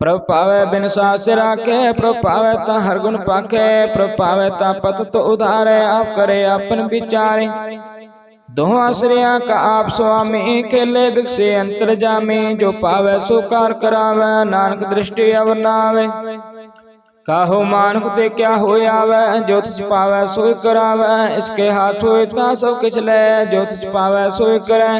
प्रभु पावै बिन सास राखे, प्रभु पावै ता हर गुण पाखे, प्रभु पावै ता पत तो उधारे, आप करे अपन विचारे। दोह आश्रया का आप स्वामी, खेले बिकसे अंतर जामी, जो पावै सो कार करावै, नानक दृष्टि अवनावे। काहो मानुख ते क्या होय आवै, जो तिस पावै सोई करावै, इसके हाथ होय ता सब किछ लै, जो तिस पावै सोई करै।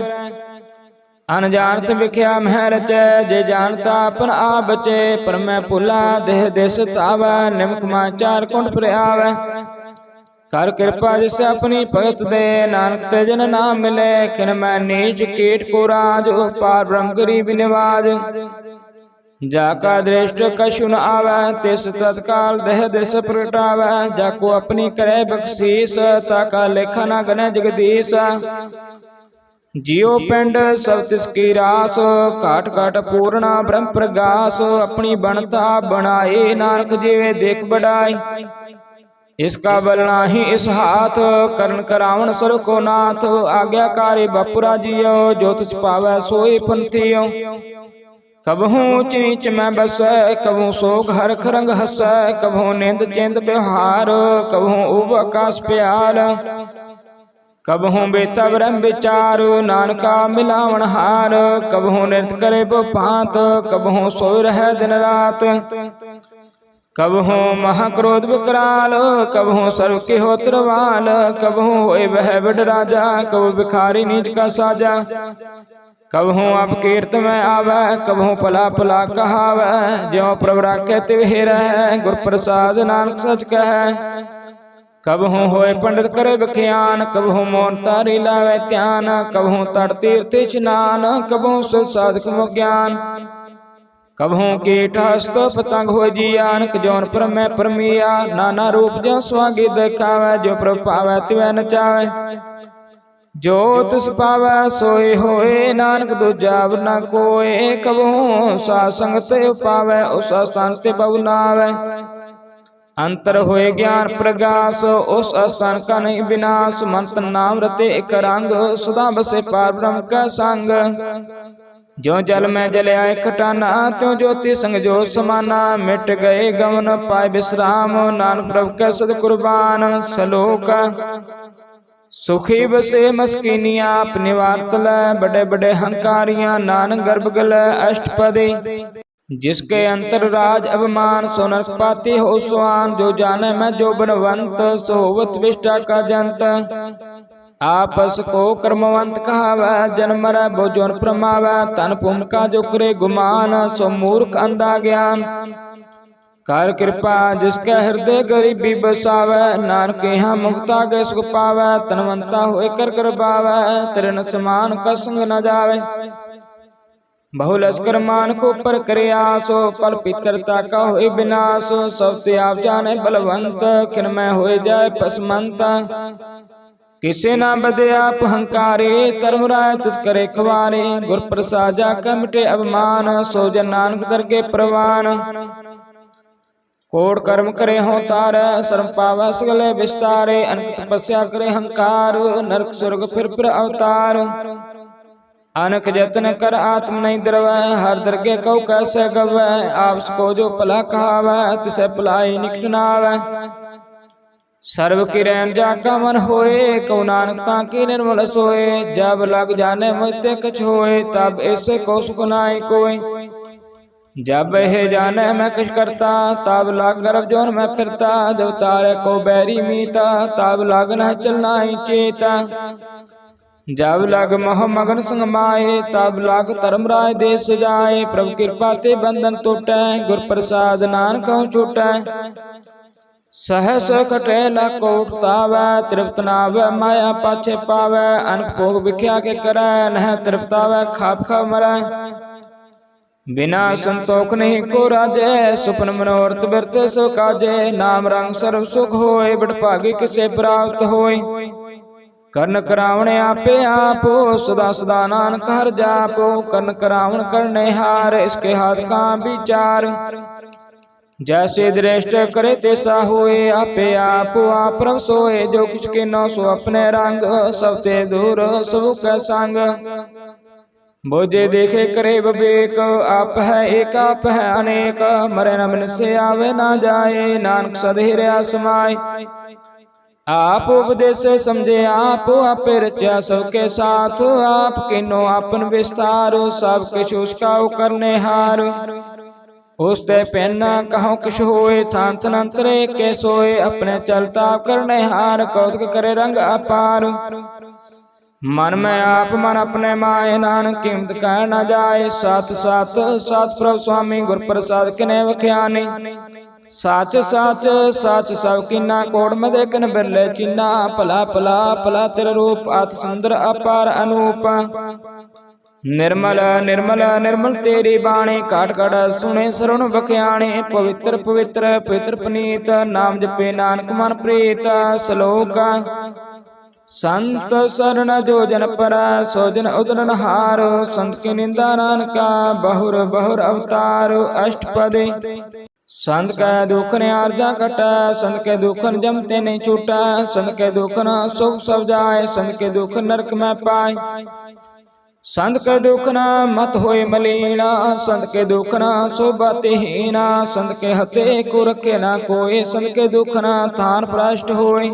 अनजानत विख्या मह रचै, जे जानता अपन आप बचे, पर मैं भुला देह देश तावै, निमक माचार कुंड पर आवै। कर कृपा जिसे अपनी भगत दे, नानक ते जन नाम मिले, खिन मैं नीच कीट को राज, पार ब्रह्म गरीब निवाज। जाका दृष्ट कछु न आवै, तिस तत्काल देह दिश प्रगटावै, जाको अपनी करे बख्शीस, ताका लेखा न गने जगदीश। जियो पिंड सब तिसकी रास, घाट घाट पूर्णा ब्रह्म प्रगास, अपनी बनता बनाए, नानक जीवे देख बढ़ाई। इसका बल नाही इस हाथ, करण करावण सर को नाथ, आज्ञाकारी बपुरा जियो, जो तिस पावै सोई पंथियो। कबहू ऊंच नीच में बसै, कबहू सोग हरख रंग हसै, कबहू निंद चिंत व्यवहार, कबहू उब आकाश प्याल। कबहू बेता ब्रह्म विचार, नानका मिलावण हार, कबहू नृत्य करे भांत, कबहू सोय रहे दिन रात। कबहू महाक्रोध विकराल, कबहू सर्व के होत्रवाल, कबहू होय वह बड़ राजा, कबहू भिखारी नीच का साजा। कबहू आप कीर्त में आवे, कबहू पला पला कहावै, ज्यों प्रभु राखे तिव रह, गुर प्रसाद नानक सच कह। कबहू होय पंडित करे बख्यान, कबहू मौन तारी लावे ध्यान, कबहू तट तीर्थ स्नान, कबहू सुध साधक ज्ञान। कबहू कीट हस्त पतंग हो जियान, जौन पर मैं परमिया, नाना रूप जो स्वागी देखावे, जो प्रभु पावै तिवै नचावे। जो तिस पावै सोई होए, नानक दूजा न कोय, कबहू सासंग ते पावै, उस स्थान ते बहु नावै। अंतर होए ज्ञान प्रगास, उस स्थान का नहीं विनाश, मंत्र नाम रते एक रंग, सदा बसे पार ब्रह्म का संग। जो जल में जल आए खटाना, त्यों ज्योति संग जो समाना, मिट गए गमन पाए विश्राम, नानक प्रभु का सद कुर्बान। सलोक सुखी बसे मस्किनिया, अपनी वार्त लै, बड़े बड़े हंकारियां, नानक गर्भ गलै। अष्टपदी जिसके अंतर राज अभिमान, सो नरक पाती हो स्वान, जो जाने मैं जो बनवंत, सोवत विष्टा का जंत। आपस को कर्मवंत कहावै, जन्म मरै बो जोन प्रमावै, तन पुम का जो करे गुमान, सो मूर्ख अंधा ज्ञान। कर कृपा जिसके हृदय गरीबी बसावै, नानक यहाँ मुक्ता के सुख पावै, तनवंता होए कर कर बावै, तेरे न समान का संग न जावे। बहु लश्कर मान को पर करे आसो, पल पितरता का होए विनाश, सब त्याग जाने बलवंत, किन में होए जाए पसमंत। किसे ना बदे आप हंकारे, धर्म राय तिस करे खवारे, गुर प्रसाद जाका मिटे अभिमान, सो जन नानक दर के प्रवान। कोट कर्म करे हो तारे, शर्म पावै सगले विस्तारे, अनक तपस्या करे हंकार, नरक स्वर्ग फिर अवतार। अनक जतन कर आत्म नहीं दरवै, हर दर के कौ कैसे गवै, आपस को जो भला कहावै, तिसे भलाई निकट न आवै। सर्व की रैन जाका मन होए, कौ नानक ताकी निर्मल सोए, जब लग जाने मुझते कछ होए, तब ऐसे को सुख नाई कोई। जब हे जाने मैं कुछ करता, तब लाग गर्भ जोन में फिरता, जब तारे को बैरी मीता, तब लाग न चलना ही चेता। जब लग मोह मगन संग माए, तब लाग धर्म राय देश जाए। प्रभु कृपा ते बंधन टूटै, गुर प्रसाद नानक हूँ छूटै। सहस कटे लाको उठतावै, तृप्त नावै माया पाछे पावै। अनक भोग विख्या के करै, नह तृप्तावै खाप खा मरै। बिना संतोख नहीं को राजे, सुपन मनोरथ बिरत सो काजे। नाम रंग सर्व सुख होए, बड़ भागी किसे प्राप्त होए। कर्ण करावण आपे आप, सदा सदा नानक हर जापो। कर्ण करावण करने हार, इसके हाथ का विचार। जैसे दृष्ट करे तैसा होए, आपे आप प्रभ सोए। जो कुछ के नौ सो अपने रंग, सब ते दूर सब कै संग। बोझे देखे करे विवेक, आप है एक आप है अनेक। मरे न बिन से आवे ना जाए, नानक सधेर्या समाय। आप उपदेश समझे आप, आपे रचा सबके साथ। आप किनो आपन विस्तार, सब किछ उसका करने हार। उसते पहना कहो किछ होए, थान तनंतरे के सोए। अपने चलता करने हार, कौतक करे रंग अपार। मन में आप मन अपने माए, नानक कीमत कह न जाए। साथ साथ साथ प्रभु स्वामी, गुर प्रसाद किने वख्यानी। साच साच साच सब कीना, कोड़ मदे किन बिरले चीना। भला भला भला तेरा रूप, अति सुंदर अपार अनूप। निर्मल निर्मल निर्मल तेरी बाणी, काट काट सुने सरुण बख्याणी। पवित्र पवित्र पवित्र पुनीत, नाम जपे नानक मन प्रीत। श्लोक संत शरण जो जन पर, सो जन उदरन हार। संत की निंदा नानका, बहुर बहुर अवतार। अष्टपदी संत के दुख ने आर्जा कटा, संत के दुख जमते नहीं छूटा। संत के दुख न सुख सब जाए, संत के दुख नरक में पाए। संत के दुख न मत होए मलीना, संत के दुख न शोभाते हीना। संत के हते को रखे ना कोई, संत के दुख न थान भ्रष्ट होए।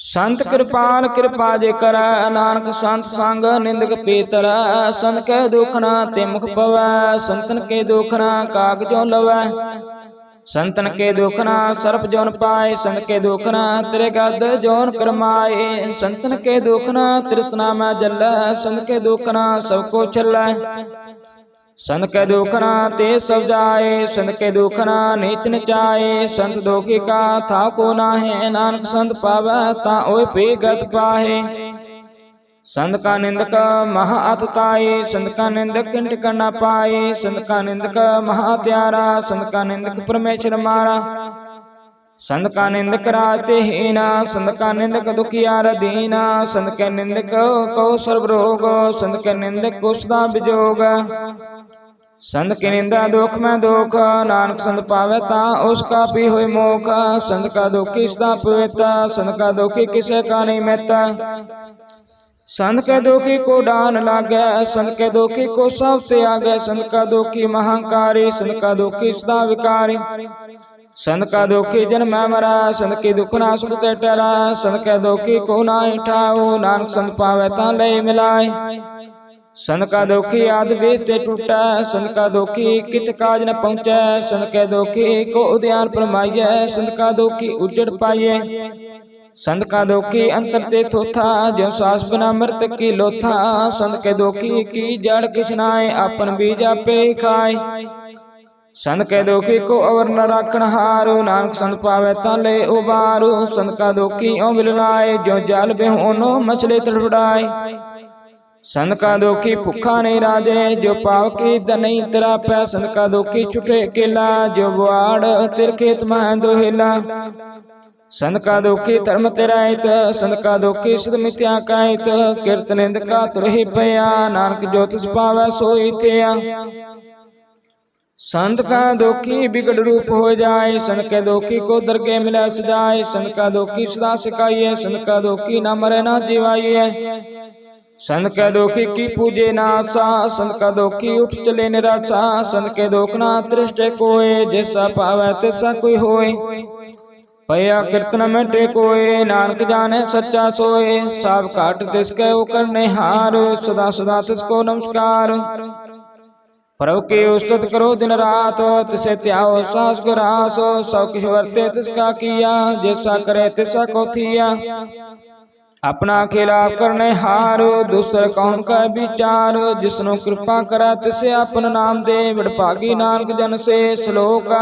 संत कृपाल कृपा जे कर, नानक संत संग निंदक पीतर। संत के दुख न ते मुख पवै, संतन के दुख न काग जो लवै। संतन के दुख न सर्प जौन पाए, संत के दुख न तेरे गद जौन करमाए। संतन के दुख न तृष्णा में जलै, संत के दुख न सबको छलै। संत के दुख न ते सब जाए, संत के दुख न नीच नचाए। संत दुखी का था को नाहे, नानक संत पावै ता ओए पे गत पाहे। संत का निंदक महा अतताई, संत का निंदक किंट करना पाए। संत का निंदक महा त्यारा, संत का निंदक परमेश्वर मारा। संत का निंदक राते हीना, संत का निंदक दुखियार दीना। संत के निंदक को सर्व रोग, संत के निंदक को सदा विजोग। संत की निंदा दुख में दुख, नानक संत पावे ता उसका भी होए मोख। संत का दुखी सदा पवित्र, संत का दुखी किसे का नहीं मित्र। संत के दुखी को डान लागे, संत के दुखी को सबसे आगे। संत का दुखी महांकारी, संत का दुखी सदा विकारी। संत का दुखी जन्म मरा, संत की दुख ना सुनते टरा। संत के दुखी को ना उठाओ, नानक संत पावे ता ले मिलाए। संत का दुखी आद बीते टूटा, संत का दुखी कित काज न पहुँचे। संत के दुखी को उद्यान परमाइए, संत का दुखी उजड़ पाइए। संत का दुखी अंतर ते थोथा, जो सास बिना मृत की लोथा। संत के दुखी की जड़ किछनाए, अपन बीज आपे खाए। संत के दुखी को अवर न राखण हारो, नानक संत पावे ता ले उबारो। संत का दुखी ओ मिलनाए, जो जाल बेहोनो मछली तड़फड़ाए। संत का दुखी भूखा नहीं राजे, जो पाव की नहीं तरापै। संत का दुखी छुटे अकेला, जो बुआड़ तिर खेत में दोहेला। संत का दुखी धर्म तिरायत, संत का दुखी सद मिथ्या कहत। कीर्तन निंद का तुरहि पया, नानक जो तिस पावै सोई थिया। संत का दुखी बिगड़ रूप हो जाए, संत के दुखी को दरगे मिला सजाए। संत का दुखी सदा सिखाइए, संत का दुखी ना मरे ना जीवाइए। संत के दुखी की पूजे ना आशा, संत का दुखी उठ चले निराशा। संत के दुख ना दृष्टि कोय, जैसा पावै तैसा कोई होय। पया कीर्तन में टेकोए, नानक जाने सच्चा सोए। सब काट तिसके वो करने हार, सदा सदा तिसको नमस्कार। प्रभु की उस्तत करो दिन रात, तिसे त्याओ सास गुरास। सब किछ वर्ते तिसका किया, जैसा करे तिसा को थिया। अपना खिलाफ करने हार, दूसर कौन का विचार। जिसनो कृपा करै तिसे अपन नाम दे, बड़भागी नानक जन से श्लोक।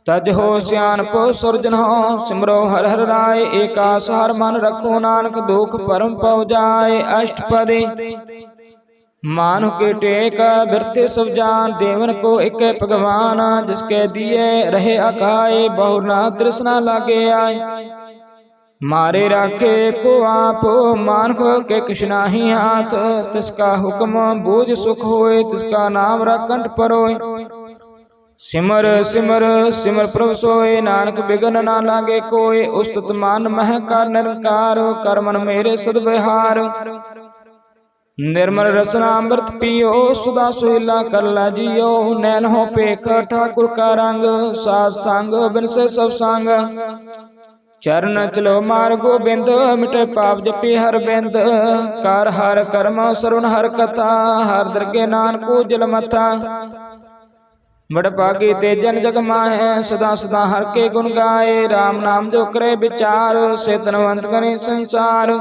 तज हो सियानप सुरजन हो, सिमरो हर हर राय। एकास हर मन रखो, नानक दुख परम पौ जाए। अष्टपदी मानु के टेक, बिरथे सब जान। देवन को एक भगवान, जिसके दिए रहे अकाय। बहु ना तृष्णा लागे आए, मारे राखे को आप। मानख के कृष्णा ही हाथ, तिसका हुक्म बूझ सुख होए। तिसका नाम रखंठ परोए, सिमर सिमर सिमर प्रभु सोए। नानक बिघन ना लागे कोय, उस्तत मान मह कर निरंकार। कर मन मेरे सदविहार, निर्मल रसना अमृत पियो। सुधा सुहेला कर ला जियो, नैन हो पेख ठाकुर का रंग। साध संग बिन से सब संग, चरण चलो मार गोबिंद। मिटे पाप जपी हर बिंद, कर हर कर्म सरवण हर कथा। हर दरगे नानको जल मथा, बड़भागी ते जन जग माहे। सदा सदा हर के गुण गाए, राम नाम जो करे विचार। से तनवंत गणे संसार,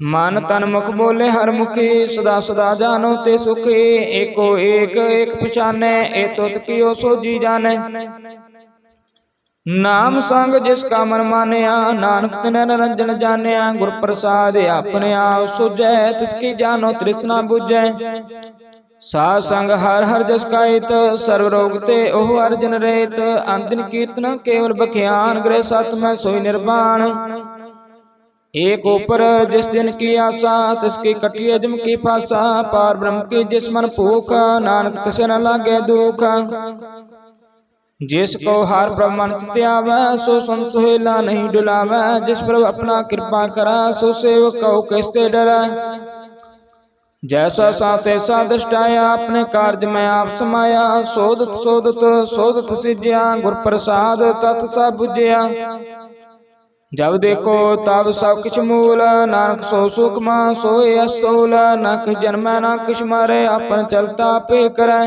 मन तन मुख बोले हर मुखी। सदा सदा जानो ते सुखी, एको एक एक पछाने। ए तुत कियो सो जी जाने, नाम संग जिसका मन मानिया। नानक तिन निरंजन जानिया, गुर प्रसाद अपने आप सुझै। तिसकी जानो तृष्णा बुझै, साध संग हर हर जस का हित। सर्व रोग ते ओह अर्जन रहित, अंतिन कीर्तन केवल बख्यान। गृह सत में सोई निर्वाण, एक ऊपर जिस दिन की आशा। तिसकी कटिए जम की फासा, पार ब्रह्म की जिस मन भूख। नानक तिसे न लागे दुख, जिसको हार ब्रह्मन त्यावै। सो संत सोहेला नहीं डुलावै, जिस प्रभु अपना कृपा करा। सो सेवक कहो किसते डरै, जैसा सा तैसा दृष्टाया। अपने कार्य में आप समाया, सोदत सोदत सोदत सिजया। गुर प्रसाद तत् सब बुझया, जब देखो तब सब किछ मूल। नानक सो सुखमा सोए असोल, न किछ जन्मै न किछ मारे। अपन चलता पे करे,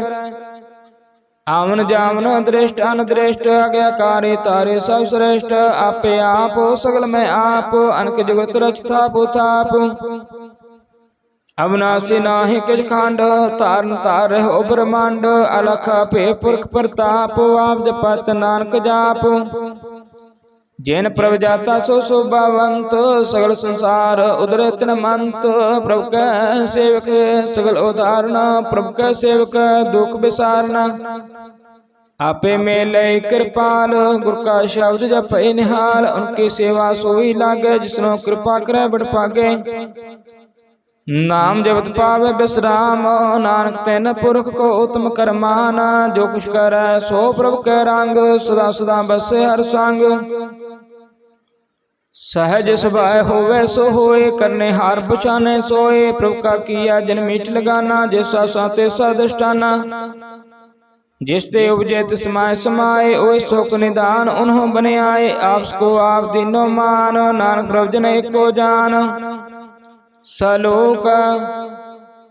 आवन जावन दृष्ट अनदृष्ट। आज्ञाकारी तारे सब श्रेष्ठ, आपे आप सगल में आप। अनक जगत रचता पुथाप, अविनाशी नाहि किछ खंड। तारन तार हो ब्रह्मांड, अलख पे पुरख प्रताप। आप जपत नानक जाप, जैन प्रभ जाता सो शोभावंत। सगल संसार उदरे तिन मंत, प्रभु कै सेवक सगल उदाहरण। प्रभु कै सेवक दुख विसारना, आपे मेले कृपाल। गुर का शब्द जपै निहाल, उनकी सेवा सोई लागे। जिसनो कृपा करे बड़भागे, नाम जपत पावे विश्राम। नानक तिन पुरख को उत्तम करमाना, जो कुछ करे सो प्रभु कै रंग। सदा सदा बसे हर संग, सहज स्वभाव होवे सो होए। करने हार पछाने सोए, प्रभु का किया जन मीठ लगाना। जैसा सा तैसा दृष्टाना, जिस ते उपजे तिस समाय समाए। ओए शोक निदान उन्हों बने आए, आपस को आप दीनो मान। नानक प्रभु जन एको जान, सलोक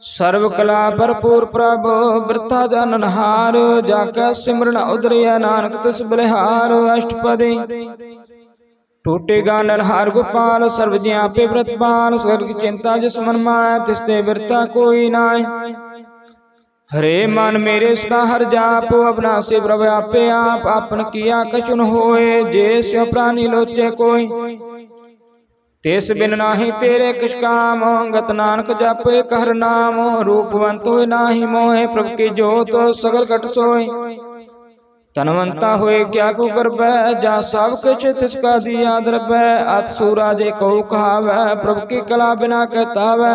सर्व कला भरपूर प्रभु। वृथा जननहार, जाके सिमरन उदरिया। नानक तिस बलिहार। अष्टपदी टूटेगा नरहार गोपाल, सर्व ज्ञा पे व्रतपाल। स्वर्ग की चिंता जिस मन माय, तिसते बिरता कोई नाय। हरे मन मेरे सदा हर जाप, अविनाशी प्रभु आपे आप। आपन किया कछु न होए, जे स्यो प्राणी लोचे कोई। तिस बिन नाही तेरे किछ काम, गत नानक जपे कहर नाम। रूपवंत होए नाही मोहे, प्रभु की जोत सगल घट सोए। तनवंता होए क्या को करबै, जा सब किछ तिसका दिया द्रबै। अत सूरा जे को कहावै, प्रभु की कला बिना कहतावै।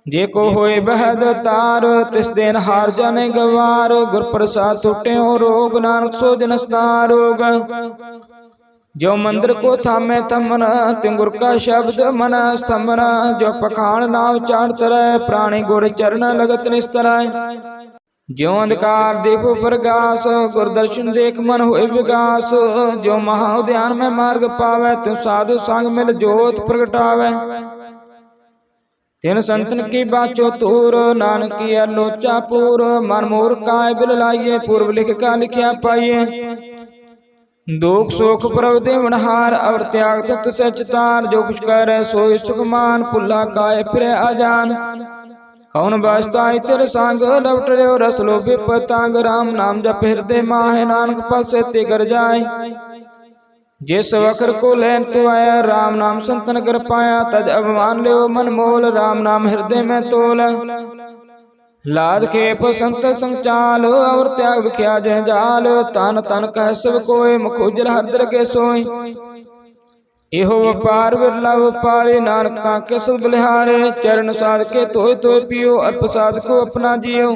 जे को होए बहद तार, तिस दिन हार जाने गवार। गुर प्रसाद टूटे हो रोग, नानक सो जन सदा रोग। जो मंदिर को थामे थमन, तिन गुर का शब्द मन स्तंभन। जो पखान नाव चार तरह, प्राणी गुर चरण लगत निस्तरय। ज्यो अंधकार देखो प्रकाश, गुरदर्शन देख मन होए विकास। जो महा उद्यान में मार्ग पावे, तुम साधु संग मिल जोत प्रगटावे। तिन संतन की बाचो तूर, नानक की लोचा पूर। मन मोर काय बिल लाइए, पूर्व लिख का लिखिया पाइए। दुख सुख प्रभ देवनहार, अवर त्याग तत्व से चितार। जो कुछ करे सोई सुखमान, पुल्ला काय फिर अजान। कौन बास्ताई तेरे सांग, लवट रे रस लो विपतांग। राम नाम जप हृदय माहे, नानक पासे ते कर जाए। जिस वक्र को लैन तो आया, राम नाम संतन कर पाया। तज अभिमान ले मन मोल, राम नाम हृदय में तोल। लाद के संत संचाल, और त्याग विख्या जंजाल। तान तन कह सब कोय, मुख उजल हरदर के सोय। एहो व्यापार बिरला व्यापारे, नानक ताके सद बलिहारे। चरण साध के तोय तोय पियो, अर्प साध को अपना जियो।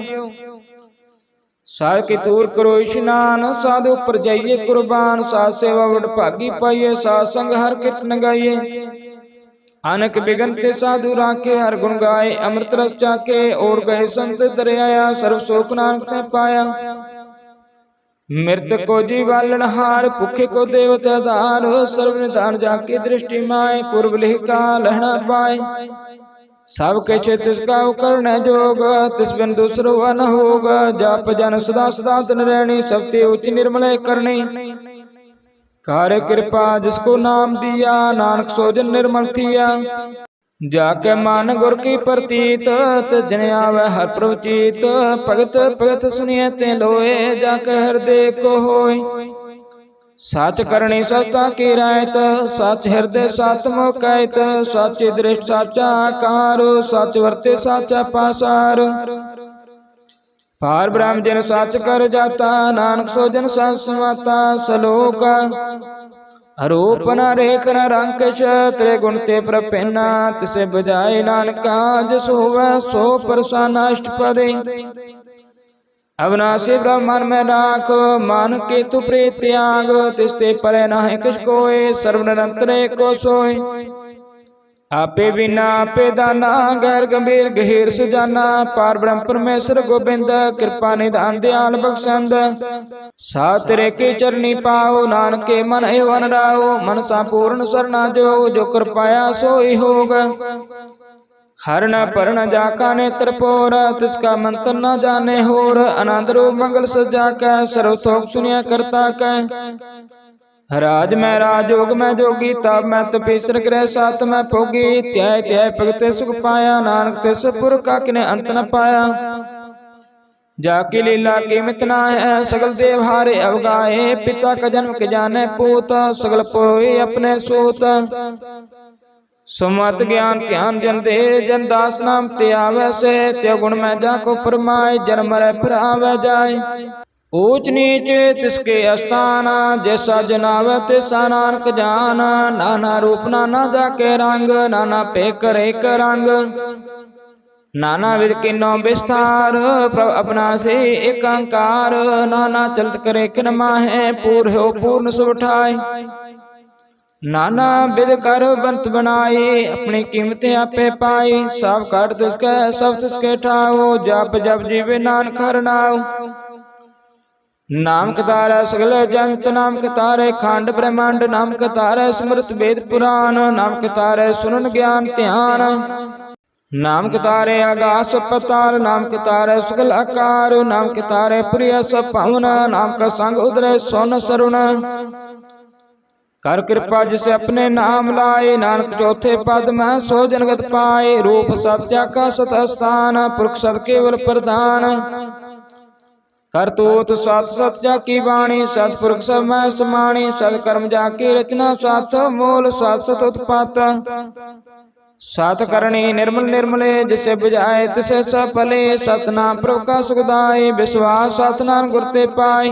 साध के तूर करो स्नान, साधु पर जाइए कुर्बान। साध सेवा बड़ भागी पाइए, साध संग हर कीर्तन गाइए। अनक बिगन ते साधु राखे, हर गुण गाए अमृत रस चाके। और गए संत दरियाया, सर्व शोक नानक ते पाया। मृत को जीवालन हार, भूखे को देवत आधार। सर्व निधान जाके दृष्टि माए, पूर्व लिख का लहना पाए। सब के तिसका करने जोग, तिस बिन दूसरो न होगा। जाप जन सदा सदा तन रहनी, सबते उच्च निर्मल करनी। कार्य कृपा जिसको नाम दिया, नानक सोजन निर्मल थिया। जाके मान गुर की प्रतीत, जन आवे हर प्रवचित। भगत भगत सुनिए ते लोए, जाके हृदय को होय। साच करणी सत्ता की रायत, साच हृदय साच मोकायत। साची दृष्ट साचा आकार, साच वर्ते साचा पासार। पार ब्रह्म जन साच कर जाता, नानक सो जन साच समाता। सलोक रूप न रेख न रंकश, त्रे गुण ते प्रपेना। तिसे बजाय नानका, जिस होवे सो प्रसन्न अष्टपदे। अविनाशी ब्रह्मन में राख, मान के तु प्रीत त्याग। तिस्ते परे नाहि किस कोय, सर्व निरंतर एको सोय। आपे बिना आपे दाना, गैर गंभीर गहीर सुजाना। पार ब्रह्म परमेश्वर गोबिंद, कृपा निधान दयाल बख्शंद। सात तेरे के चरनी पाओ, नानक के मन एवन राओ। मन सा पूर्ण सरना जोग, जो कर पाया सोई होग। हर न पर न जाका नेत्र पोर, तिसका मंत्र न जाने होर। आनंद रूप मंगल सजा कै, सर्व शोक सुनिया करता कै। राज मैं राजयोग मैं जोगी, तब मैं तपीसर ग्रह सात मैं भोगी। त्याय त्याय भगते सुख पाया, नानक तिस पुर का किने अंत न पाया। जाकी लीला की मितना है, सगल देव हारे अवगाए। पिता का जन्म के जाने पूत, सगल पुरोहि अपने सूत। सुमत ज्ञान ध्यान जन दे, जन दास नाम ते आवे से। त्यो गुण में जाको फरमाए, जन्म रे फिर आवे जाए। ऊंच नीच तिसके अस्थान, जैसा जनावे तैसा नानक जान। नाना रूप नाना जाके रंग, नाना पेकर एक रंग। नाना विध किन्नो विस्तार, प्रभ अपना से एक अंकार। नाना चलत करे किन माहे, पूर हो पूर्ण सब ठाय। नाना विध कर बंत बनाई, अपनी कीमतें आपे पाई। सब काट तिसके सब तिसके ठाओ, जप जप जीवे नानक हर नाव। नाम कतारे सगल जंत, नाम कतारे खंड ब्रह्मांड। नाम कतारे स्मृत वेद पुराण, नाम कतारे सुनन ज्ञान ध्यान। नाम कतारे आकाश पताल, नाम कतारे सगल आकार। नाम कतारे प्रिय सब पावन, नाम का संग उदरे सोन सरुण। कर कृपा जिसे अपने नाम लाए, नानक चौथे पद में सो जनगत पाए। रूप सत्या का सत स्थान, पुरख सत केवल प्रधान। करतूत सत सत्या की वाणी, सतपुरुष सब में समाणी। सत्कर्म जाकी रचना, सात मूल सात सत उत्पात। सात करणी निर्मल निर्मले, जिसे बुझाए तिसे सफले। सतनाम प्रभु का सुखदाय, विश्वास सतनाम गुर ते पाए।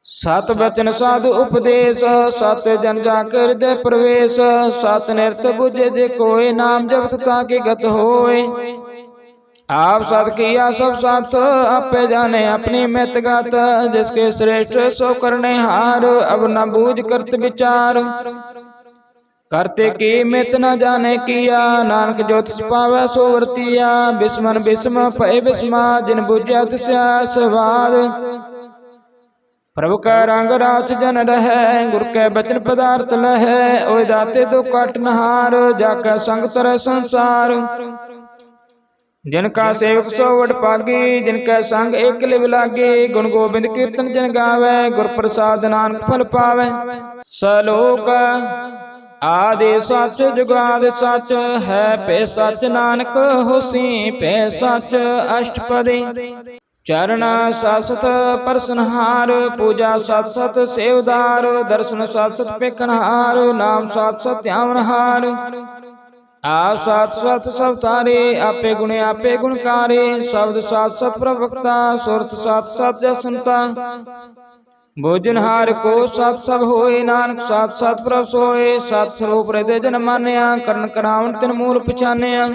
सत वचन साधु उपदेश, सत जन जाकर हृदय प्रवेश। सत निरत बुझे जे कोय, नाम जपत ताके गत होय। आप सत किया सब साथ, आपे जाने अपनी मित गात। जिसके श्रेष्ठ सो करने हार, अब न बूझ करत विचार। करते की मित न जाने किया, नानक ज्योतिष पावे सो वर्तिया। बिस्मन बिस्म पय बिस्मा, जिन बुझ्या तिस्या स्वाद। प्रभु का रंग राच जन रहे, गुर के बचन पदार्थ लहे। ओय दाते दो कट नहार, जाके संग तरह संसार। जिनका सेवक सो वडभागी, जिनका संग एक लिव लागे। गुण गोबिंद कीर्तन जिन गावे, गुर प्रसाद नानक फल पावे। सलोक आदि सच जुगाद सच है पे सच, नानक होसी पे सच अष्टपदी। चरण सासत परसनहार, पूजा सत सत सेवदार। दर्शन सत सत पेखनहार, नाम सत सत ध्यावनहार। आप सत सत सब तारे, आपे गुणे आपे गुणकारे। शब्द सत सत प्रवक्ता, सुरत सत सत जसनता। भोजनहार को सत सब होए, नानक सत सत प्रभ सोए। सत स्वरूप हृदय जन मान्या, करण करावन तिन मूल पछान्या।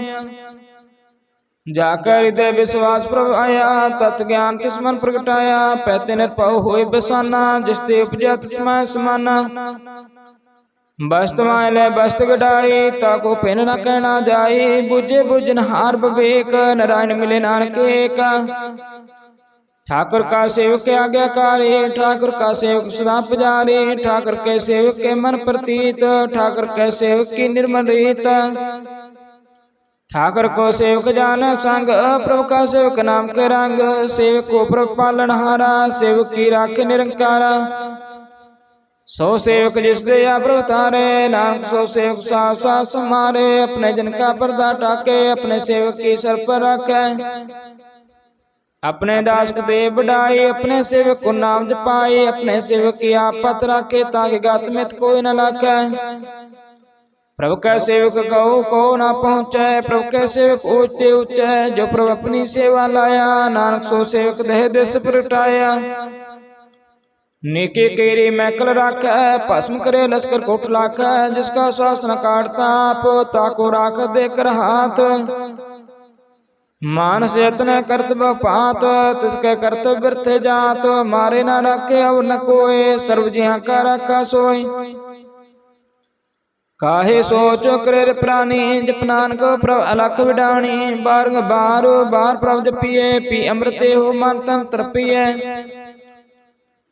जाकर हृदय विश्वास प्रभ आया, तत् ज्ञान तिस मन प्रगटाया। पैते निर्भव होए बसाना, जिसते उपजा तिसमै समाना। बस्त मायले बस्त गडाई, ताको पिन न कहना जाई। बुझे बुझनहार विवेक, नारायण मिले नानक एक। ठाकुर का सेवक आज्ञाकारी, ठाकुर का सेवक सदा पुजारी। ठाकुर के सेवक के मन प्रतीत, ठाकुर के सेवक की निर्मल रीत। ठाकुर को सेवक जान संग, प्रभु का सेवक नाम के रंग। सेवक को प्रभु पालनहारा, सेवक की राखे निरंकारा। सो सेवक जिस दया प्रभु तारे, नानक सो सेवक साफ साफ समारे। अपने जन का पर्दा टाके, अपने सेवक की सर पर रखे। अपने दास को दे बढ़ाई, अपने सेवक को नाम जपाई। अपने सेवक की आपत राखे, ताकि गात में कोई न लाखे। प्रभु का सेवक को ना पहुँचे, प्रभु के सेवक ऊंचे ऊंचे। जो प्रभु अपनी सेवा लाया, नानक सो सेवक देह देश प्रगटाया। नेके केरी मैकल राखै, भस्म करे लश्कर कोट लाखै। जिसका शासन काटता आप, ताको राख देकर हाथ। मानस यत्न कर्तव्य पात, तिसके कर्तव्य व्यर्थ जात। मारे ना रखे अब न कोय, सर्व जिया का रखा सोय। काहे सोचो करे प्राणी, जप नानक प्रभ अलख विडाणी। बार बार बार प्रभ जपिए, पी अमृते हो मन तन तृपिए।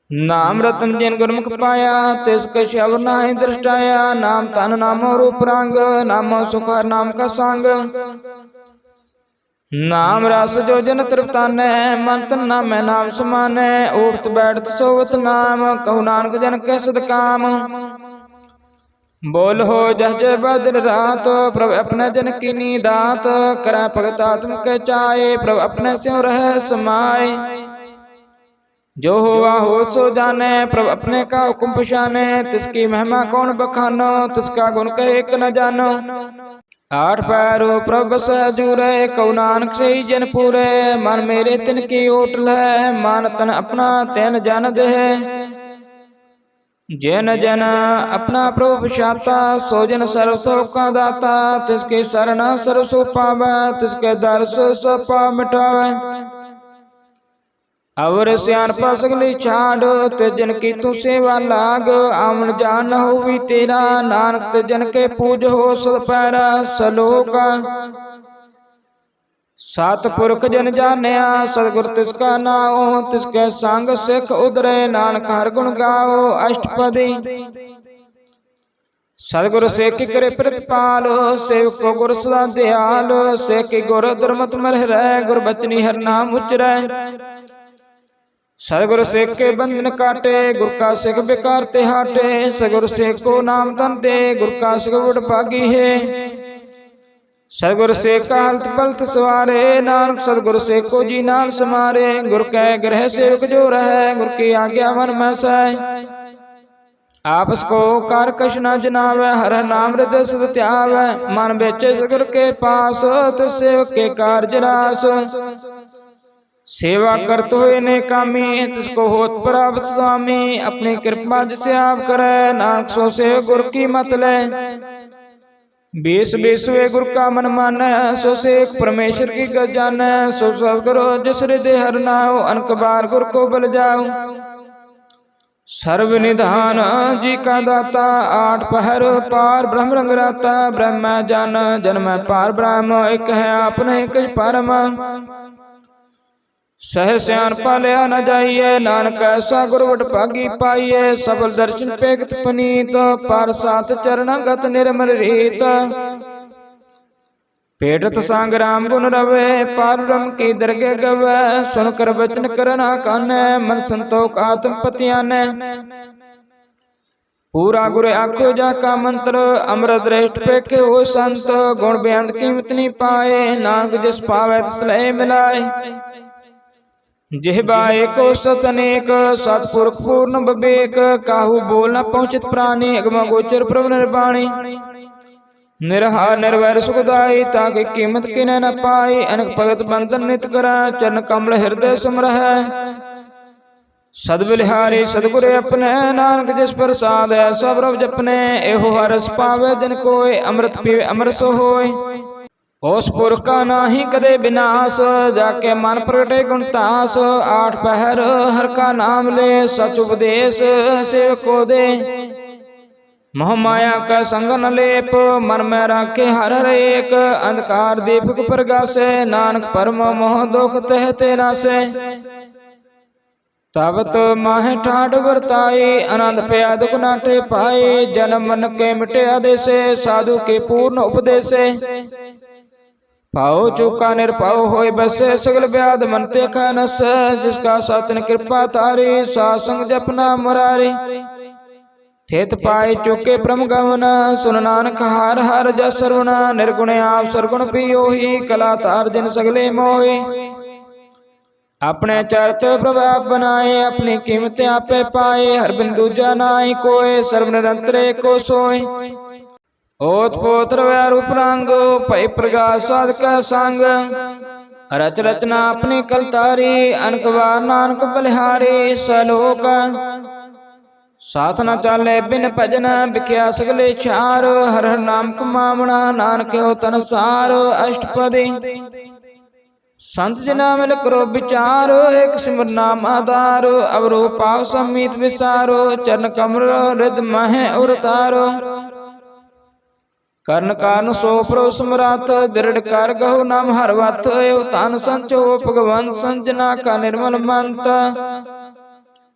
नाम रतन जिन गुरमुख पाया, तिस कछ अवर नाहि दृष्टाया। नाम तन नामो रूप रंग, नामो सुख हर नाम का संग। नाम रस जो जन तृप्तानै, मन तन नामै नाम समानै। उठत बैठत सोवत नाम, कहु नानक जन के सद काम। बोल हो जह जय बदल रात, प्रभु अपने जन की दात। करै भगत आत्म के चाय, प्रभु अपने स्यों रह समाय। जो हुआ हो सो जाने, प्रभु अपने का हुक्म पछाने। तिसकी महिमा कौन बखानो, तिसका गुण कहे एक न जानो। आठ पैरो प्रभु बस हजूरे, कहु नानक से ही जन पूरे। मन मेरे तिन की ओटल है, मान तन अपना तैन जन दे। जन जन अपना प्रभु पछाता, सो जन सर्व सुख का दाता। तिसके शरण सर्व सुख पावे, तिसके दर सो पाप मिटावे। अवर सियानपा सगली छाड़, तिजन की तू सेवा लाग। आमन जान न होवी तेरा, नानक तिजन के पूज हो सद पैरा। सलोका सतपुरख जन जानिया, सतगुर तिसका नाओ। तिसके संग सिख उदरे, नानक हर गुण गाओ अष्टपदी। सतगुर सेख करे प्रतिपाल, सेवक को गुर सदा दयाल। सेखी गुर दुर्मत मर रह, गुर बचनी हर नाम उचरै। सतगुर सेख के बंधन काटे, गुर का सिख बेकार ते हाटे। सतगुर सेख को नाम तन दे, गुर का सिख वडभागी है। सतगुर सेख का हलत पलत सवारे, नानक सतगुर सेख को जी नाल समारे। गुर के ग्रह सेवक जो रहे, गुर की आज्ञा मन में सह। आपस को कार कश न जनावे, हर नाम हृदय सद त्यावे। मन बेचे सतगुर के पास, तो सेवक के कार्य रास। सेवा करत हुए ने कामी, तिसको होत प्राप्त स्वामी। अपनी कृपा जिसे आप करे, नानक सो से गुर की मत ले। बीस बीसवे गुर का मन माने, सो से परमेश्वर की गत जाने। सो सतगुरु जिस हृदय हर नाओ, अनक बार गुर को बल जाओ। सर्व निधान जी का दाता, आठ पहर पार ब्रह्म रंग राता। ब्रह्म जान जन्म पार ब्रह्म, एक है आपने एक परम। सह स्यान पालिया न जाइए, नानक ऐसा गुर वडभागी पाइए। सफल दर्शन पेगत पनीत, पार सात चरण गत निर्मल रीत। पेटत सांग राम गुण रवे, पार ब्रह्म की दरगे गवे। सुन कर वचन करना काने, मन संतोख आत्म पतियाने। पूरा गुर आखो जाका मंत्र, अमृत दृष्ट पेखे हो संत। गुण बेअंत कीमत नहीं पाए, नानक जिस पावे तिस लय मिलाए। जिहबा एको सत अनेक, सतपुरख पूर्ण विवेक। काहू बोल न पहुँचित प्राणी, अगम गोचर प्रभु निर्वाणी। निरहार निर्वैर सुखदाई, ताकि कीमत किने न पाई। अनक भगत बंधन नित करै, चरण कमल हृदय समरह। सदबिलिहारी सदगुरु अपने, नानक जिस प्रसाद ऐसा प्रभ जपने। एहो हरस पावे जिन कोय, अमृत पीवे अमर सो होय। उस पुरख का नाही कदे विनाश, जाके मन प्रगटे गुण तास। आठ पहर हर का नाम ले, सच उपदेश सेवक को दे। मोह माया का संग न लेप, मन में राखे हर हर एक। अंधकार दीपक प्रगासे, नानक परम मोह दुख तह तेरा से। तब तो माहे ठाठ वर्ताई, आनंद पया दुख नाटे पाए। जन्म मन के मिटे आदेशे, साधु के पूर्ण उपदेशे। पाओ चूका निरपाओ होय बसे, सगल व्याध मन ते खानस। जिसका सातन कृपा तारी, सासंग जपना मुरारी। थेत पाए चुके प्रम गमन, सुन नानक हार हार जस सरवण। निर्गुण आप सरगुण पियोहि, कला तार जिन सगले मोहि। अपने चरित प्रभाव बनाए, अपनी कीमत आपे पाए। हर बिंदु जानाई कोय, सर्व निरंतर को सोय। ओत पोत रवै रूप रंग, भय प्रकाश साधक संग। रच रचना अपनी कलतारी, अनक वार नानक बलिहारी। सलोक साथ न चाले बिन भजन, बिख्या सगले चार। हर हर नाम कमावना, नानक हो तन सार। अष्टपदी संत जना मिल करो विचार, एक सिमर नाम आधार। अवरो पाव समीत विसारो, चरण कमर हृद मह अवतारो। कर्ण कान सो प्रो समरात, दृढ़ कर गहो नाम हर वत। तान संचो भगवंत, संजना का निर्मल मंत।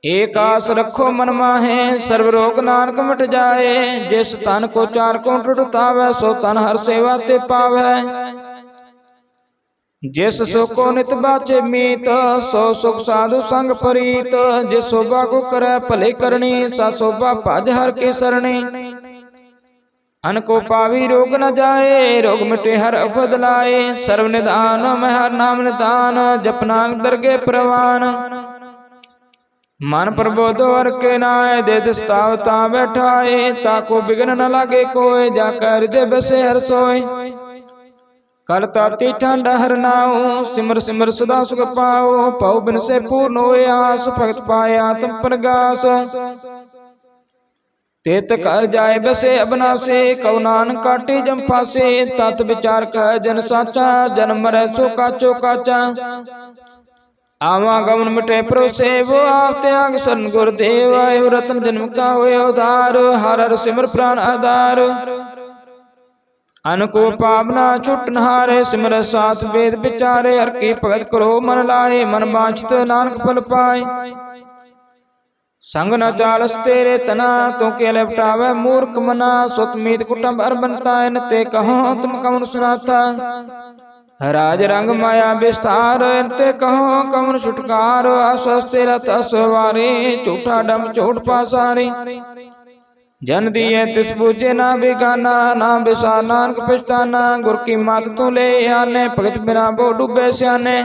एक आस रखो मन माहे, सर्व रोग नानक मिट जाए। जिस तन को चार को टुटावे, सो तन हर सेवा ते पावे। जिस सुख को नित बाचे मीत, सो सुख साधु संग परीत। जिस शोभा को करे भले करनी, सा शोभा भज हर के सरणी। अन को पावी रोग न जाए, रोग मिटे हर अवध लाए। सर्व निधान में हर नाम निधान, जपना दरगे प्रवान। मन प्रबोध हर के नाय, दे दिस्तावता बैठाए। ताको बिघ्न न लागे कोय, जाकर हृदय बसे हर सोय। कर ताती ठंड हर नाओ, सिमर सिमर सदा सुख पाओ। पाओ बिन से पूर्ण होए आस, भगत पाए आत्म प्रगास। तेत कर जाए बसे अबनासे, कौ नानक काटे जम फासे। तत विचार कह जन साचा, जन्म मरै सो काचो काचा। आवागमन मिटे परोसे, वो आप त्याग शरण गुरुदेव। आयो रतन जन्म का हुए उधार, हर हर सिमर प्राण आधार। अन को पावना छुट नहारे, सिमर साथ वेद विचारे। हर की भगत करो मन लाए, मन बांछित नानक फल पाए। संग न चालस तेरे तना, तो के लपटावे मूर्ख मना। सुत मीत कुटुंब हर बनता है, न ते कहो तुम कौन सुनाता। राज रंग माया विस्तार, ते कहो कमन छुटकार। अस्वस्थ रथ असवारी, झूठा डम चोट पासारी। जन दिए तिस पूजे ना बिगाना, ना बिसा नानक पछताना। गुर की मात तू ले आने, भगत बिना बो डूबे स्याने।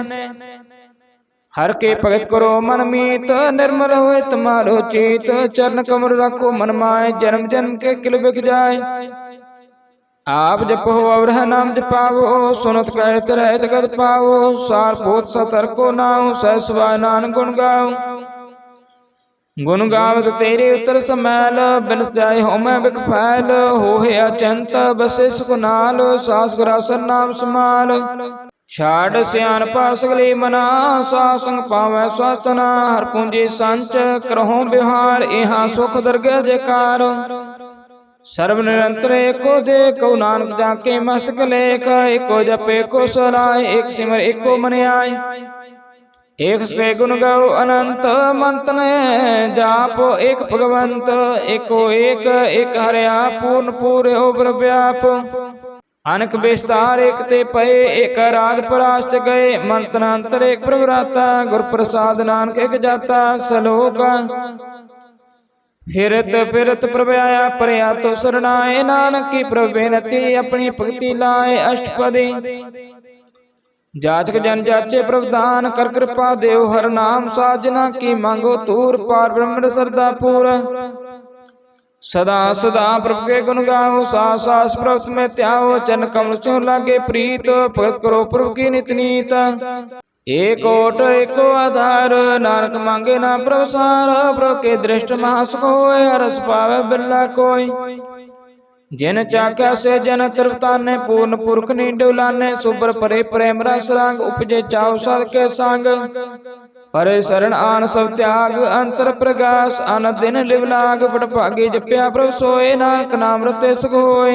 हर के भगत करो मन मीत, निर्मल होए तुम्हारो चीत। चरण कमर रखो मन माए, जन्म जन्म के किल बिख जाए। आप जपो अवरह नाम जपावो, सुनत कहत रहत गत पावो। सार पोत सतर्को नाउ, सहसवाय नानक गुण गाओ। गुण गावत तेरे उतर समैल, बिनस जाय हो मैं बिख फैल। होहे अचंत बसे सुकुनाल, सास ग्रासर नाम समाल। छाड़ सियान पास गली मना, सासंग पावै स्वातना। हर पूंजी संच करहो बिहार, यहाँ सुख दरगे जयकार। सर्व निरंतर एको देखो, नानक जाके मस्तक लेख। एको जप एको सराय, एक सिमर एको मन आय। एक से गुण गौ अनंत, मंत्र जाप एक भगवंत। एको एक एक हरिया पूर्ण पूरे हो व्याप। अनक विस्तार एक ते पए, एक राज परास्त गए। मंत्रांतर एक प्रभुराता, गुर प्रसाद नानक एक जाता। सलोक फिरत फिरत प्रभ आया, परया तो सरनाए। नानक की प्रभ बेनती, अपनी भक्ति लाए। अष्टपदी जाचक जन जाचे प्रभुदान, कर कृपा देव हर नाम। साजना की मांगो तूर, पार ब्रह्म श्रद्धा पूर। सदा सदा प्रभु के गुण गाओ, सास सास प्रभु में त्याओ। चरण कमल चो लागे प्रीत, भगत करो प्रभु की नित नीत। एक ओट एको आधार, नानक मांगे ना प्रभु सार। प्रभु के दृष्ट महासुख होए, हरस पावे बिरला कोई। जिन चाख्या से जन तृप्ताने, पूर्ण पुरख नी डुलाने। सुबर परे प्रेम रस रंग, उपजे चाव सद के संग। परे शरण आन सब त्याग, अंतर प्रकाश अन दिन लिव लाग। बड़ भागे जप्या प्रभु सोए, नानक नाम रते सुख होए।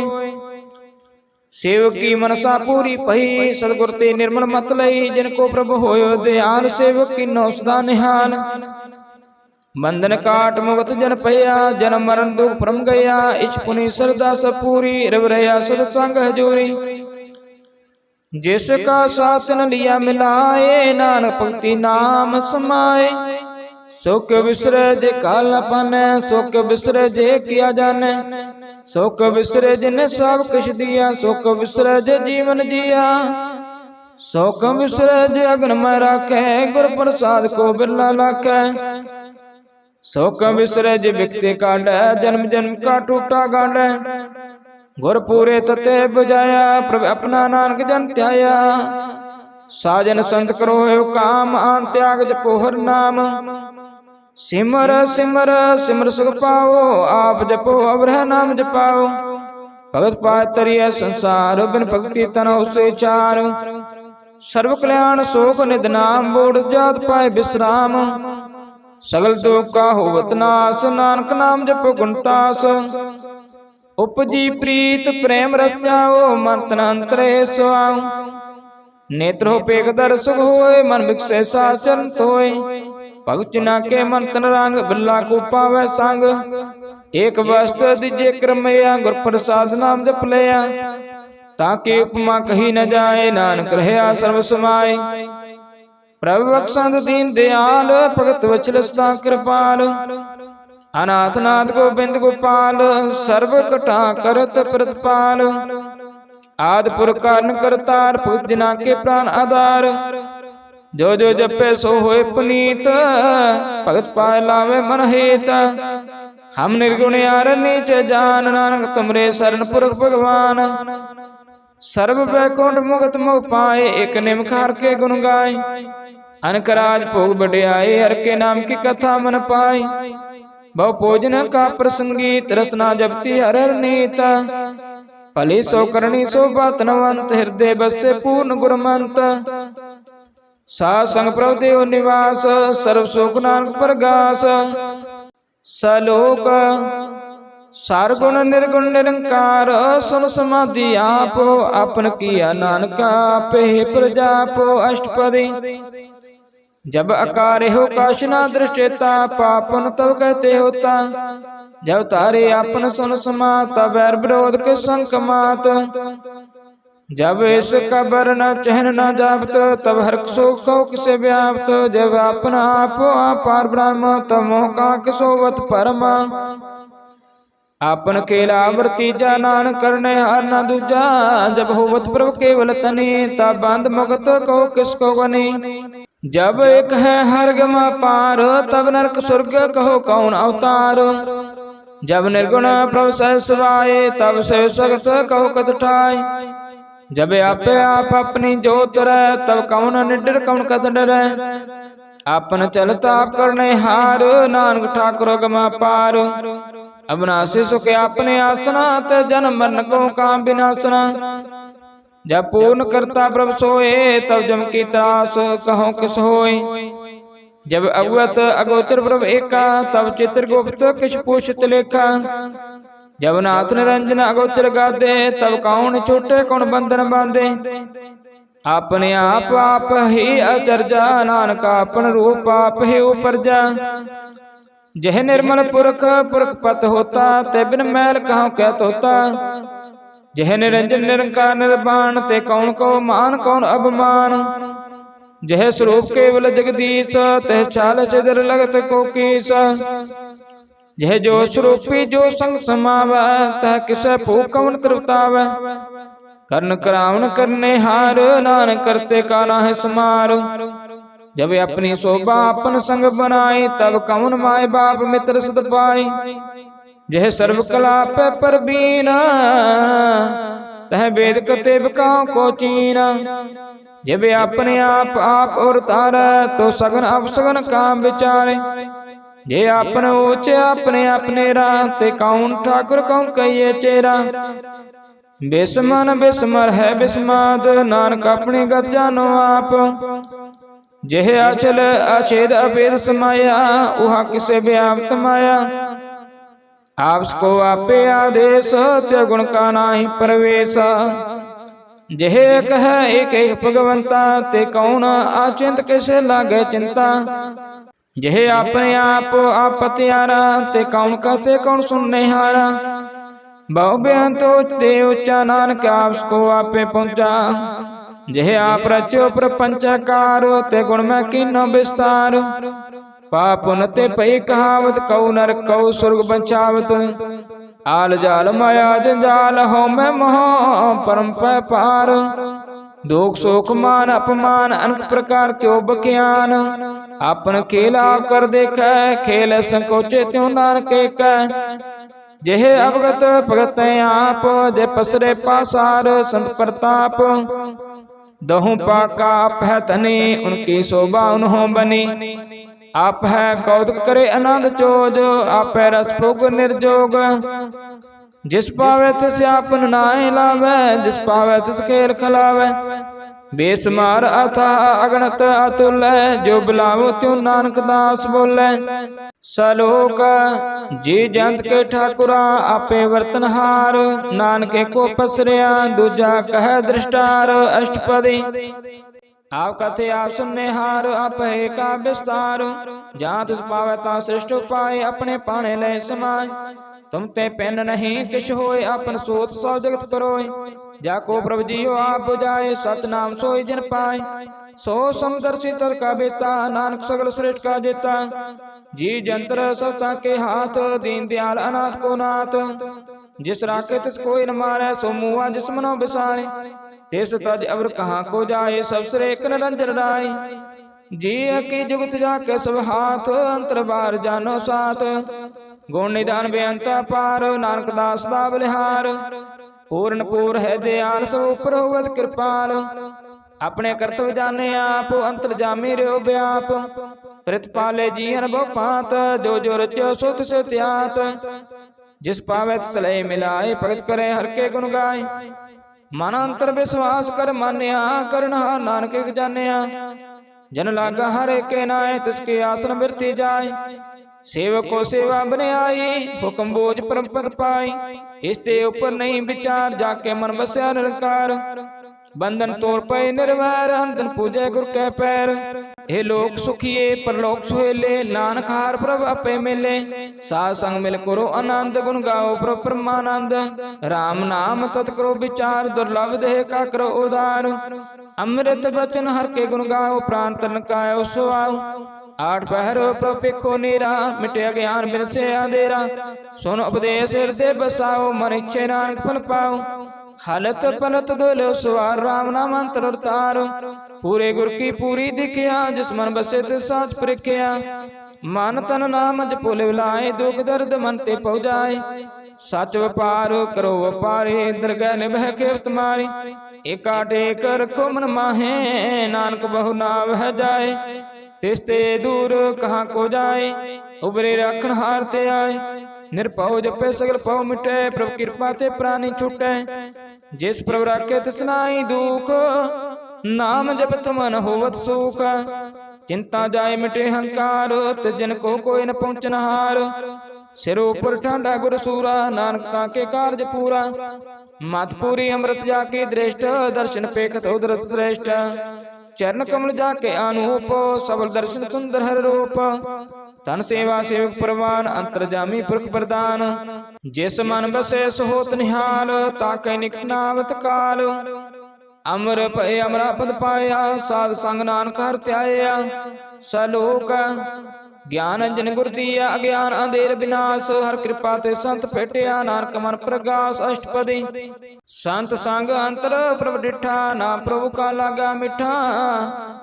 सेव की मनसा पूरी पही, सतगुर ते निर्मल मत लई। जिनको प्रभु होयो दयाल, सेवक की नौ सदा निहाल। बंधन काट मुक्त जन पया, जन्म मरण दुख भ्रम गया। इछ पुनि श्रद्धा सब पूरी, रव रया सद संग हजूरी। जिसका साथ न लिया मिलाए, नानक भक्ति नाम समाए। सुख बिसरे जे काल पाने, सुख बिसरे जे किया जाने। सुख बिसरे जिन्हें सब कुछ दिया, सुख बिसरे जे जीवन जिया। सुख बिसरे जे अग्न में राखे, गुर प्रसाद को बिरला लाखे। सुख बिसरे जे बिकते काढ़े, जन्म जन्म का टूटा गांडे। गुर पूरे तते बुझाया, प्रभु अपना नानक जन त्याया। साजन संत करो है काम, आन त्याग जपो हर नाम। सिमर सिमर सिमर सुख पाओ, आप जपो अवरह नाम जपाओ। भगत पाए तरिया संसार, बिन भक्ति तनौ से चार। सर्व कल्याण शोक निध नाम, बोध जात पाए विश्राम। सगल दुख का होवत नाश, नानक नाम जपो गुणतास। उपजी प्रीत प्रेम रस जाओ, मन तन अंतरे सुआओ। नेत्र हो पेख दर सुख होए, मन विकसे साचन तोय। भगत चिना के मन तन रंग, बिल्ला को पावे संग। एक वस्त्र दिजे क्रमया, गुर प्रसाद नाम जप लिया। ताकि उपमा कही न जाए, नानक रहया सर्व समाए। प्रभु बख्शंद दीन दयाल, भगत वचल सदा कृपाल। अनाथ नाथ गोबिंद गोपाल, सर्व कटा करत प्रतिपाल। आदि पुरख कारण करतार, भगत जना के प्राण आधार। जो जो जपे सो होए पुनीत, भगत पाए लावे मन हेत। हम निर्गुण यार नीच जान, नानक तुमरे शरण पुरख भगवान। सर्व बैकुंठ मुक्त मुख पाए, एक निमखार के गुण गाय। अनकराज भोग बढ़ियाए, हर के नाम की कथा मन पाई। बहु भोजन का प्रसंगीत, रसना जपती हर नीत। भली सो करणी शोभा तनवंत, हृदय बसे पूर्ण गुरमंत। साध संग प्रभु देव निवास, सर्व सुख नानक प्रगास। सलोक सारगुण निर्गुण निरंकार, सुन समाधि आप। अपन किया नानका पे प्रजापो। अष्टपदी जब अकारे हो काशना दृष्टेता, पापन तब कहते होता। जब तारे आपन सुन समात, बैर विरोध के संक मात। जब इसका वर्ण चहन न जापत, तब हर शोक शोक से व्याप्त। जब अपना आप अपार ब्रह्म, तब मोह का सोवत परमा। आपन केला वर्तीजा, नानक करने हर न दूजा। जब होवत प्रभु केवल तनी, तब बंद मुक्त को किसको बनी। जब एक है हर गमा पार, तब नरक स्वर्ग कहो कौन अवतार। जब निर्गुण प्रभु सहसवाए, तब से सगत कहो कत ठाय। जब आपे आप अपनी जोत रहे, तब कौन निडर कौन कत डरे। आपन चलता आप करने हार, नानक ठाकुर गमा पार। अविनाशी सुख अपने आसना, ते जन्म मरण को काम विनाशना। जब पूर्ण करता प्रभु सोए, तब जम की त्रास कहो किस होए। जब अवगत अगोचर प्रभु एका, तब चित्र गुप्त किस पूछत लेखा। जब नाथ निरंजन अगोचर गादे, तब कौन छूटे कौन बंधन बांधे। अपने आप ही अचरजा, नानक अपन रूप आप ही ऊपर जा। जह निर्मल पुरख पुरख पत होता, ते बिन मैल कहाँ कहत होता। जह निरंजन निरंकार निर्वाण ते कौन को मान कौन अभिमान। जह स्वरूप केवल जगदीश तह चाल छिदर लगत को कीस। जह जो स्वरूपी जो संग समावै तह किस फूक कौन तृप्तावै। कर्ण करावन करने हार नानक करते का नाहि समार। जब अपनी शोभा अपन संग बनाई तब कौन माय बाप मित्र सद पाई। जह सर्व कला पे परबीन तह वेद कतेब कां को चीन। जब अपने आप और तारा तो सगन अपसगन काम विचारे। जे अपन ऊंचे अपने अपने राते कौन ठाकुर कौन कहिए चेरा। बेसमन बेसमर है बिस्माद नानक अपनी गत जानो आप। जेह अचल अछेद अभेद समाया उहा किसे व्याप्त माया। आपको आपे आदेश त्य गुण का नाही प्रवेश। जेह एक है एक एक भगवंता ते कौन अचिंत कैसे लागे चिंता। जेह अपने आप आपत्यारा ते कौन कहते कौन सुनने हारा। बहु बयान तो ते उच्चा नानक आपको आपे पहुंचा। जेह आप रचो प्रपंचकार ते गुण में कीनो विस्तार। पाप ते पई कहावत कौ नर कौ स्वर्ग बचावत। आल जाल माया जंजाल हो मैं मोह परम पार। दुख शोक मान अपमान अनेक प्रकार क्यों बख्यान। अपन खेला कर देख खेल संकोचे त्यों नानक कह। जेह अवगत भगत आप जे पसरे पासार संत प्रताप। दहु पाका आप है धनी उनकी शोभा उन्हों बनी। आप है कौतुक करे आनंद चोज आप है रस भोग निर्जोग। जिस पावे तिस आपन नाय लावे जिस पावे तिस खेल खिलावे। बेसमार अथा अगणत अतुल जो बुलावो त्यों नानक दास बोले। सलोक जी जंत के ठाकुरा आपे वर्तनहार। नानके को पसरिया दूजा कह दृष्टार अष्टपदी। आप कथे आप सुनने हार आप है का विस्तार। जहाँ तिस पावे ता श्रेष्ठ पाए अपने पाने ले समाय। तुम ते पेन नहीं किश होए अपन सोच सौ जगत करोय। जाको प्रभु जियो आप जाए सतनाम सोई जन पाए। सो समदर्शी तद का बेता नानक सगल श्रेष्ठ का जेता। जी जंतर सबता के हाथ दीन दयाल अनाथ को नाथ। जिस राखे तिस कोई न मारे सो मुआ जिस मनो बिसारे। तिस तज अवर कहाँ को जाए सब श्रे एक निरंजन राय। जी की जुगत जाके सब हाथ अंतर बार जानो साथ। गुण निदान बेअंता पार नानक दास दा बलिहार। पूर्ण पूर है दयाल सब उपर होवत कृपाल। अपने कर्तव्य जाने आप अंतर जामी रो व्याप। प्रतिपाले जी अनुभव पात जो जो रचो सो तिस त्यात। जिस पावे तिसले मिलाए भगत करे हर के गुण गाय। मन अंतर विश्वास कर मान्या करना नानक जानिया। जन लागा हरे के नाय तिसके आसन बिरती जाय। सेवक को सेवा बने आई हुक्म बोझ परम पद पाई। इसते ऊपर नहीं विचार जाके मन बस्या निरंकार। बंधन तोड़ पे निर्वैर अंतन पूजे गुर के पैर। हे लोक सुखिए परलोक सुहेले नानक हार प्रभ अपे मिले। साध संग मिल करो आनंद गुण गाओ प्रभ परमानंद। राम नाम तत् करो विचार दुर्लभ देह का करो उदार। अमृत बचन हर के गुण गाओ प्राण तन कायो सुआओ। आठ पहर प्रपिखो नीरा मिटे ज्ञान बिन से अंधेरा। सुन उपदेश हृदय बसाओ मन इच्छे नानक फल पाओ। हालत पलत धोलो सुवार राम नाम अंतर तार। पूरे गुर की पूरी दिखिया जिस मन बसे तिस साच परिख्या। मन तन नाम जपो लिवलाए दुख दर्द मन ते पहुँचाए। सच व्यापार करो व्यापारे दरगह निभह के तुम्हारी। एका टेक रखो मन माहे नानक बहु नाव है जाए। तिस्ते दूर कहाँ को जाए उबरे राखण हार ते आए। निरपौ जपे सगल पौ मिटे प्रभु कृपा ते प्राणी छूटे। जिस प्रभु राखे तिस नाई दुख नाम जपत मन होवत सुख। चिंता जाए मिटे हंकार तिजन को कोई न पहुँचन हार। सिर ऊपर ठांडा गुर सूरा नानक ताके कार्य पूरा। मत पूरी अमृत जाके दृष्ट दर्शन पेखत उदरत श्रेष्ठ। चरण कमल जाके अनूप सबल दर्शन सुंदर हर रूप। तन सेवा सेवक परवान अंतरजामी पुरख प्रदान। जिस मन बसे सो होत निहाल ताकै निकट नावत काल। अमर भय अमरा पद पाया साध संग नानक हर त्याया। सलोक ज्ञान अंजन गुर दिया अज्ञान अंधेर विनाश। हर कृपा ते संत भेटिया नानक मन प्रगास। अष्टपदी संत संग अंतर प्रभ डिठा ना प्रभु का लागा मिठा।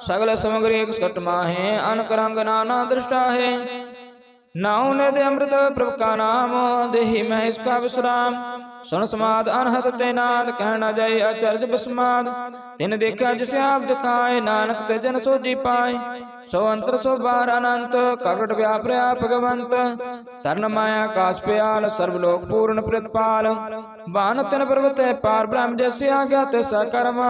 सगल समग्री एक सकट माहे अनक रंग नाना दृष्टा है। नाउ ने दे अमृत प्रभु का नाम देहि मैं इसका विश्राम। सुन समाद अनहत तैनाद कहना जाय आचार्य बसमाद। तिन देखा जिसे आप दिखाए नानक ते जन सो जी पाए। सो अंतर सो बार अनंत करट व्याप रहा भगवंत। तरण माया काश प्याल सर्वलोक पूर्ण प्रतिपाल। बान तिन पर्वत पार ब्रह्म जैसे आज्ञा तैसा कर्म।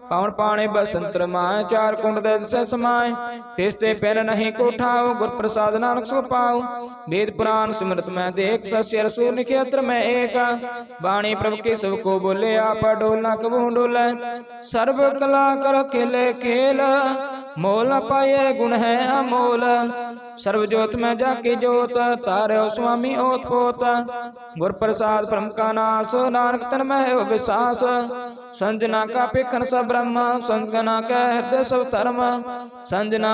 पावन पाणे बसंतर माय चार कुंड दे समाय। तिसते पैन नहीं को ठाओ गुर प्रसाद नानक सो पाओ। वेद पुराण सिमरत में देख सस्य रसूल निखेत्र में एक। वाणी प्रभु के सब को बोले आप डोलना कबू डोले। सर्व कला कर खेले खेल मोल न पाए गुण है अमोल। सर्व ज्योत में जाके ज्योत तारे स्वामी ओत पोत। गुर प्रसाद ब्रह्म का नाश नानक तन में है विश्वास। संजना का पेखन सब ब्रह्म संजना का हृदय सब धर्म। संजना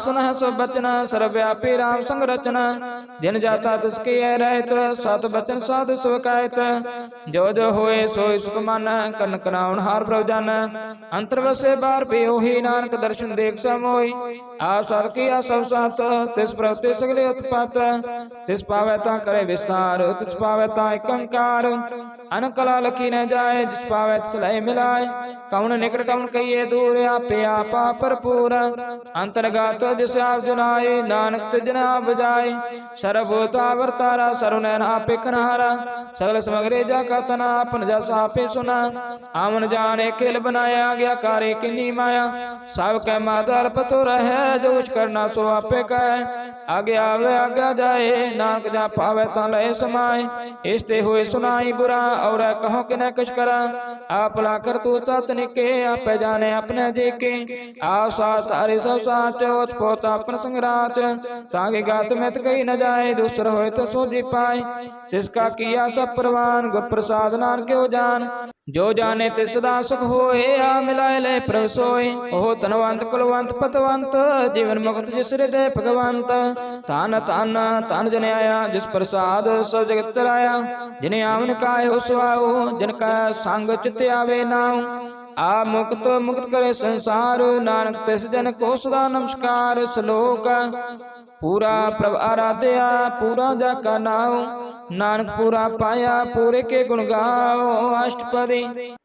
सुनह सब बचन सर्वव्यापी राम संग रचना। जिन जाता तिसके रहत सत बचन साधु सुखायत। जो जो होए सोई सुख मन कन कराउन हार प्रभु जन। अंतर बसे बार पे ही नानक दर्शन देख समोई। आप साध किया सब साथ तिस प्रभु ते सगले उत्पात। तिस पावे ता करे विस्तार तिस पावे ता कंकार। अनकला लखी न जाए जिस पावे तिसलाई मिलाए। कौन निकट कौन कहिए दूर आपे आपा भरपूर। अंतर्गत जिस आप जुनाए नानक तिजन आप जाए। सर्वभूता वर्तारा सर्वनयन आपे खनहारा। सगल समग्रे जा का तना अपन जैसा आपे सुना। आमन जाने खेल बनाया गया कार्य किन्नी माया। सब कह मादल पतो रहे जो कुछ करना सो आपे कहे। आगे आवे आगे जाए नानक जा पावे ता लय समाए। इसते हुए सुनाई बुरा और कहो कि न कुछ करा। आप ला कर तू तनिके आप जाने अपने जी के। आप साथ तारे सब साच पोता अपन संगराच। ताकि गात में तो कही न जाए दूसर होए तो सो जी पाए। तिसका किया सब प्रवान गुर प्रसाद नानक के जान। जो जाने ते सदा सुख होए आ मिलाए ले प्रभु सोए। ओह तनवंत कुलवंत पतवंत जीवन मुक्त जिस हृदय भगवंत। तान तान तान जन आया जिस प्रसाद सब जगत तराया। जिन्हें आवन काय हो सुआओ जिनका संग चित आवे नाउ। आ मुक्त मुक्त करे संसार नानक तिस जन को सदा नमस्कार। श्लोक पूरा प्रभ आराध्या पूरा जाका नाउ। नानक पूरा पाया पूरे के गुण गाओ। अष्टपदी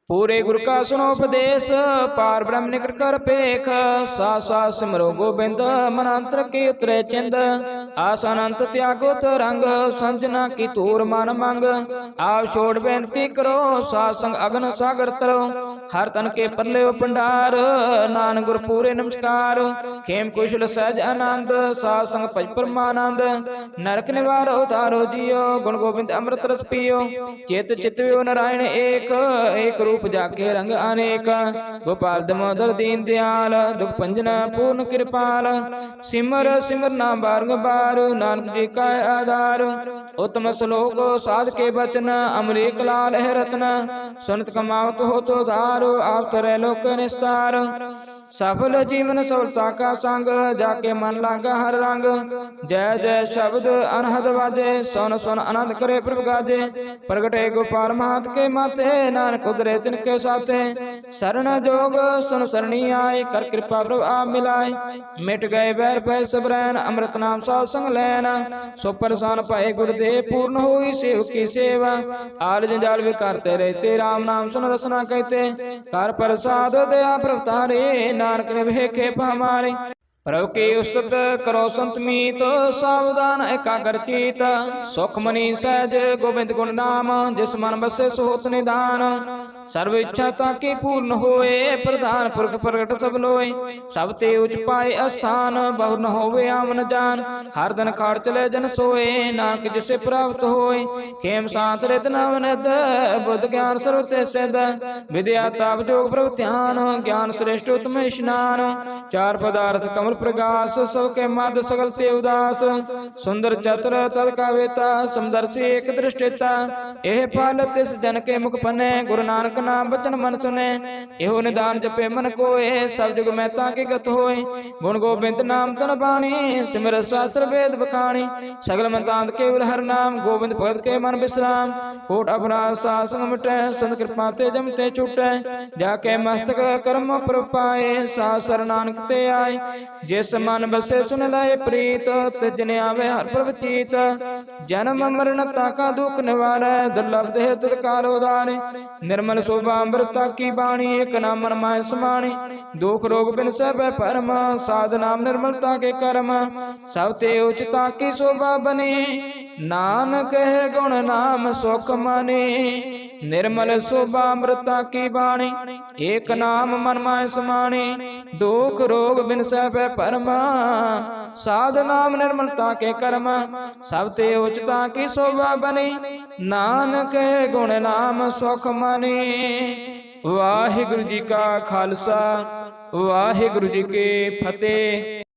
पूरे गुरु का सुनो उपदेश पार ब्रह्म निकट कर पेख। सा सा सिमरो गोबिंद मनांतर के उतरे चिंद। आसानंत त्यागो तरंग संजना की तूर मन मंग। आप छोड़ बेनती करो सासंग अग्न सागर तरो। हर तन के परले भंडार नानक गुर पूरे नमस्कार। खेम कुशल सहज आनंद सासंग भज परमानंद। नरक निवारो तारो जियो गुण गोविंद अमृत रस पियो। चेत चितव्यो नारायण एक एक रूप जाके रंग अनेक। गोपाल दामोदर दीन दयाल दुख भंजन पूर्ण कृपाल। सिमर सिमर नाम बारंबार नानक जी का आधार। उत्तम श्लोक साध के बचन अमरीक लाल है रत्न। सुनत कमावत हो तो धारो आप तरे लोक निस्तार। सफल जीवन सफलता का संग जाके मन लागा हर रंग। जय जय शब्द अनहद बाजे सोन सोन आनंद करे प्रभु गाजे। प्रगटे गोपाल महत के माथे नानक उदरे तिनके साथे। शरण जोग सुन सरणी आए कर कृपा प्रभु आप मिलाए। मिट गए बैर भय सब रैन अमृत नाम साध संग लैन। सो परसान पाए गुरुदेव पूर्ण हुई सेव की सेवा। आल जंजाल भी करते रहते राम नाम सुन रसना कहते। कर प्रसाद दया प्रभु तारे नानक ने भेखे हमारे। प्रभु की उस्तत करो संत मीत सावधान एकाग्र चित। सुख मनी सहज गोविंद गुण नाम जिस मन बसे सुहोत निधान। ਸਰਬ ਇੱਛਾ ਤਾਂ ਕੀ ਪੂਰਨ ਹੋਏ, ਪ੍ਰਧਾਨ ਪੁਰਖ ਪ੍ਰਗਟ ਸਭ ਲੋਏ। ਸਭ ਤੇ ਉਚ ਪਾਏ ਅਸਥਾਨ, ਬਹੁ ਨ ਹੋਵੇ ਆਮਨ ਜਾਨ। ਹਰ ਦਿਨ ਖਾੜ ਚਲੇ ਜਨ ਸੋਏ, ਨਾਨਕ ਜਿਸੇ ਪ੍ਰਾਪਤ ਹੋਏ। ਖੇਮ ਸਾਥ ਰਿਤ ਨਵ ਨਿਤ, ਬੁੱਧ ਗਿਆਨ ਸਰਬ ਤੇ ਸਿਧ। ਵਿਦਿਆ ਤਾਪ ਜੋਗ ਪ੍ਰਭ ਧਿਆਨ, ਗਿਆਨ ਸ੍ਰੇਸ਼ਟ ਉਤਮ ਇਸ਼ਨਾਨ। ਚਾਰ ਪਦਾਰਥ ਕਮਲ ਪ੍ਰਗਾਸ, ਸਭ ਕੇ ਮਦ ਸਗਲ ਤੇ ਉਦਾਸ। ਸੁੰਦਰ ਚਤੁਰ ਤਦ ਕਾ ਵੇਤਾ, ਸਮਦਰਸੀ ਏਕ ਦ੍ਰਿਸ਼ਟੇਤਾ। ਇਹ ਫਲ ਤਿਸ ਜਨ ਕੇ ਮੁਖ ਪਨੈ, ਗੁਰੂ ਨਾਨਕ ਨਾਮ ਬਚਨ ਮਨ ਸੁਨੇ। ਇਹੋ ਨਿਦਾਨ ਜਪੇ ਮਨ ਕੋਏ, ਸਭ ਜੁਗ ਮਹਿਤਾ ਕੇ ਗਤ ਹੋਏ। ਗੁਣ ਗੋਬਿੰਦ ਨਾਮ ਤਨ ਬਾਣੀ, ਸਿਮਰ ਸ਼ਾਸਤਰ ਵੇਦ ਬਖਾਣੀ। ਸਗਲ ਮੰਤਾਂਤ ਕੇਵਲ ਹਰਿ ਨਾਮ, ਗੋਬਿੰਦ ਭਗਤ ਕੇ ਮਨ ਬਿਸਰਾਮ। ਕੋਟ ਅਪਰਾਧ ਸਾਧ ਸੰਗ ਮਿਟੈ, ਸੰਤ ਕਿਰਪਾ ਤੇ ਜਮ ਤੇ ਛੁਟੈ। ਜਾ ਕੇ ਮਸਤਕ ਕਰਮ ਪ੍ਰਪਾਏ, ਸਾਧ ਸਰ ਨਾਨਕ ਤੇ ਆਏ। ਜਿਸ ਮਨ ਬਸੇ ਸੁਨ ਲਾਏ ਪ੍ਰੀਤ, ਤਿਜਨ ਆਵੇ ਹਰਿ ਪ੍ਰਭ ਚੀਤ। ਜਨਮ ਮਰਨ ਤਾ ਕਾ ਦੁਖ ਨਿਵਾਰੈ, ਦੁਰਲਭ ਦੇਹ ਤਤਕਾਲ ਉਦਾਰੇ। ਨਿਰਮਲ ਸੋਭਾ ਅੰਮ੍ਰਿਤਾ ਕੀ ਬਾਣੀ, ਇਕ ਨਾਮ ਮਨ ਮਾਹਿ ਸਮਾਣੀ। ਦੁਖ ਰੋਗ ਬਿਨ ਸਭੈ ਭਰਮ, ਸਾਧ ਨਾਮ ਨਿਰਮਲਤਾ ਕੇ ਕਰਮ। ਸਭ ਤੇ ਉਚਤਾ ਕੀ ਸ਼ੋਭਾ ਬਨੀ, ਨਾਨਕ ਹੈ ਗੁਣ ਨਾਮ ਸੁਖ ਮਾਨੀ। ਨਿਰਮਲ ਸੋਭਾ ਅੰਮ੍ਰਿਤਾ ਕੀ ਬਾਣੀ, ਏਕ ਨਾਮ ਮਨ ਮਾਹਿ ਸਮਾਣੀ। ਦੁਖ ਰੋਗ ਬਿਨ ਸਭੈ ਭਰਮ, ਸਾਧ ਨਾਮ ਨਿਰਮਲਤਾ ਕੇ ਕਰਮ। ਸਭ ਤੇ ਉਚਤਾ ਕੀ ਸ਼ੋਭਾ ਬਨੀ, ਨਾਨਕ ਹੈ ਗੁਣ ਨਾਮ ਸੁਖ ਮਾਨੀ। ਵਾਹਿਗੁਰੂ ਜੀ ਕਾ ਖਾਲਸਾ, ਵਾਹਿਗੁਰੂ ਜੀ ਕੀ ਫਤਿਹ।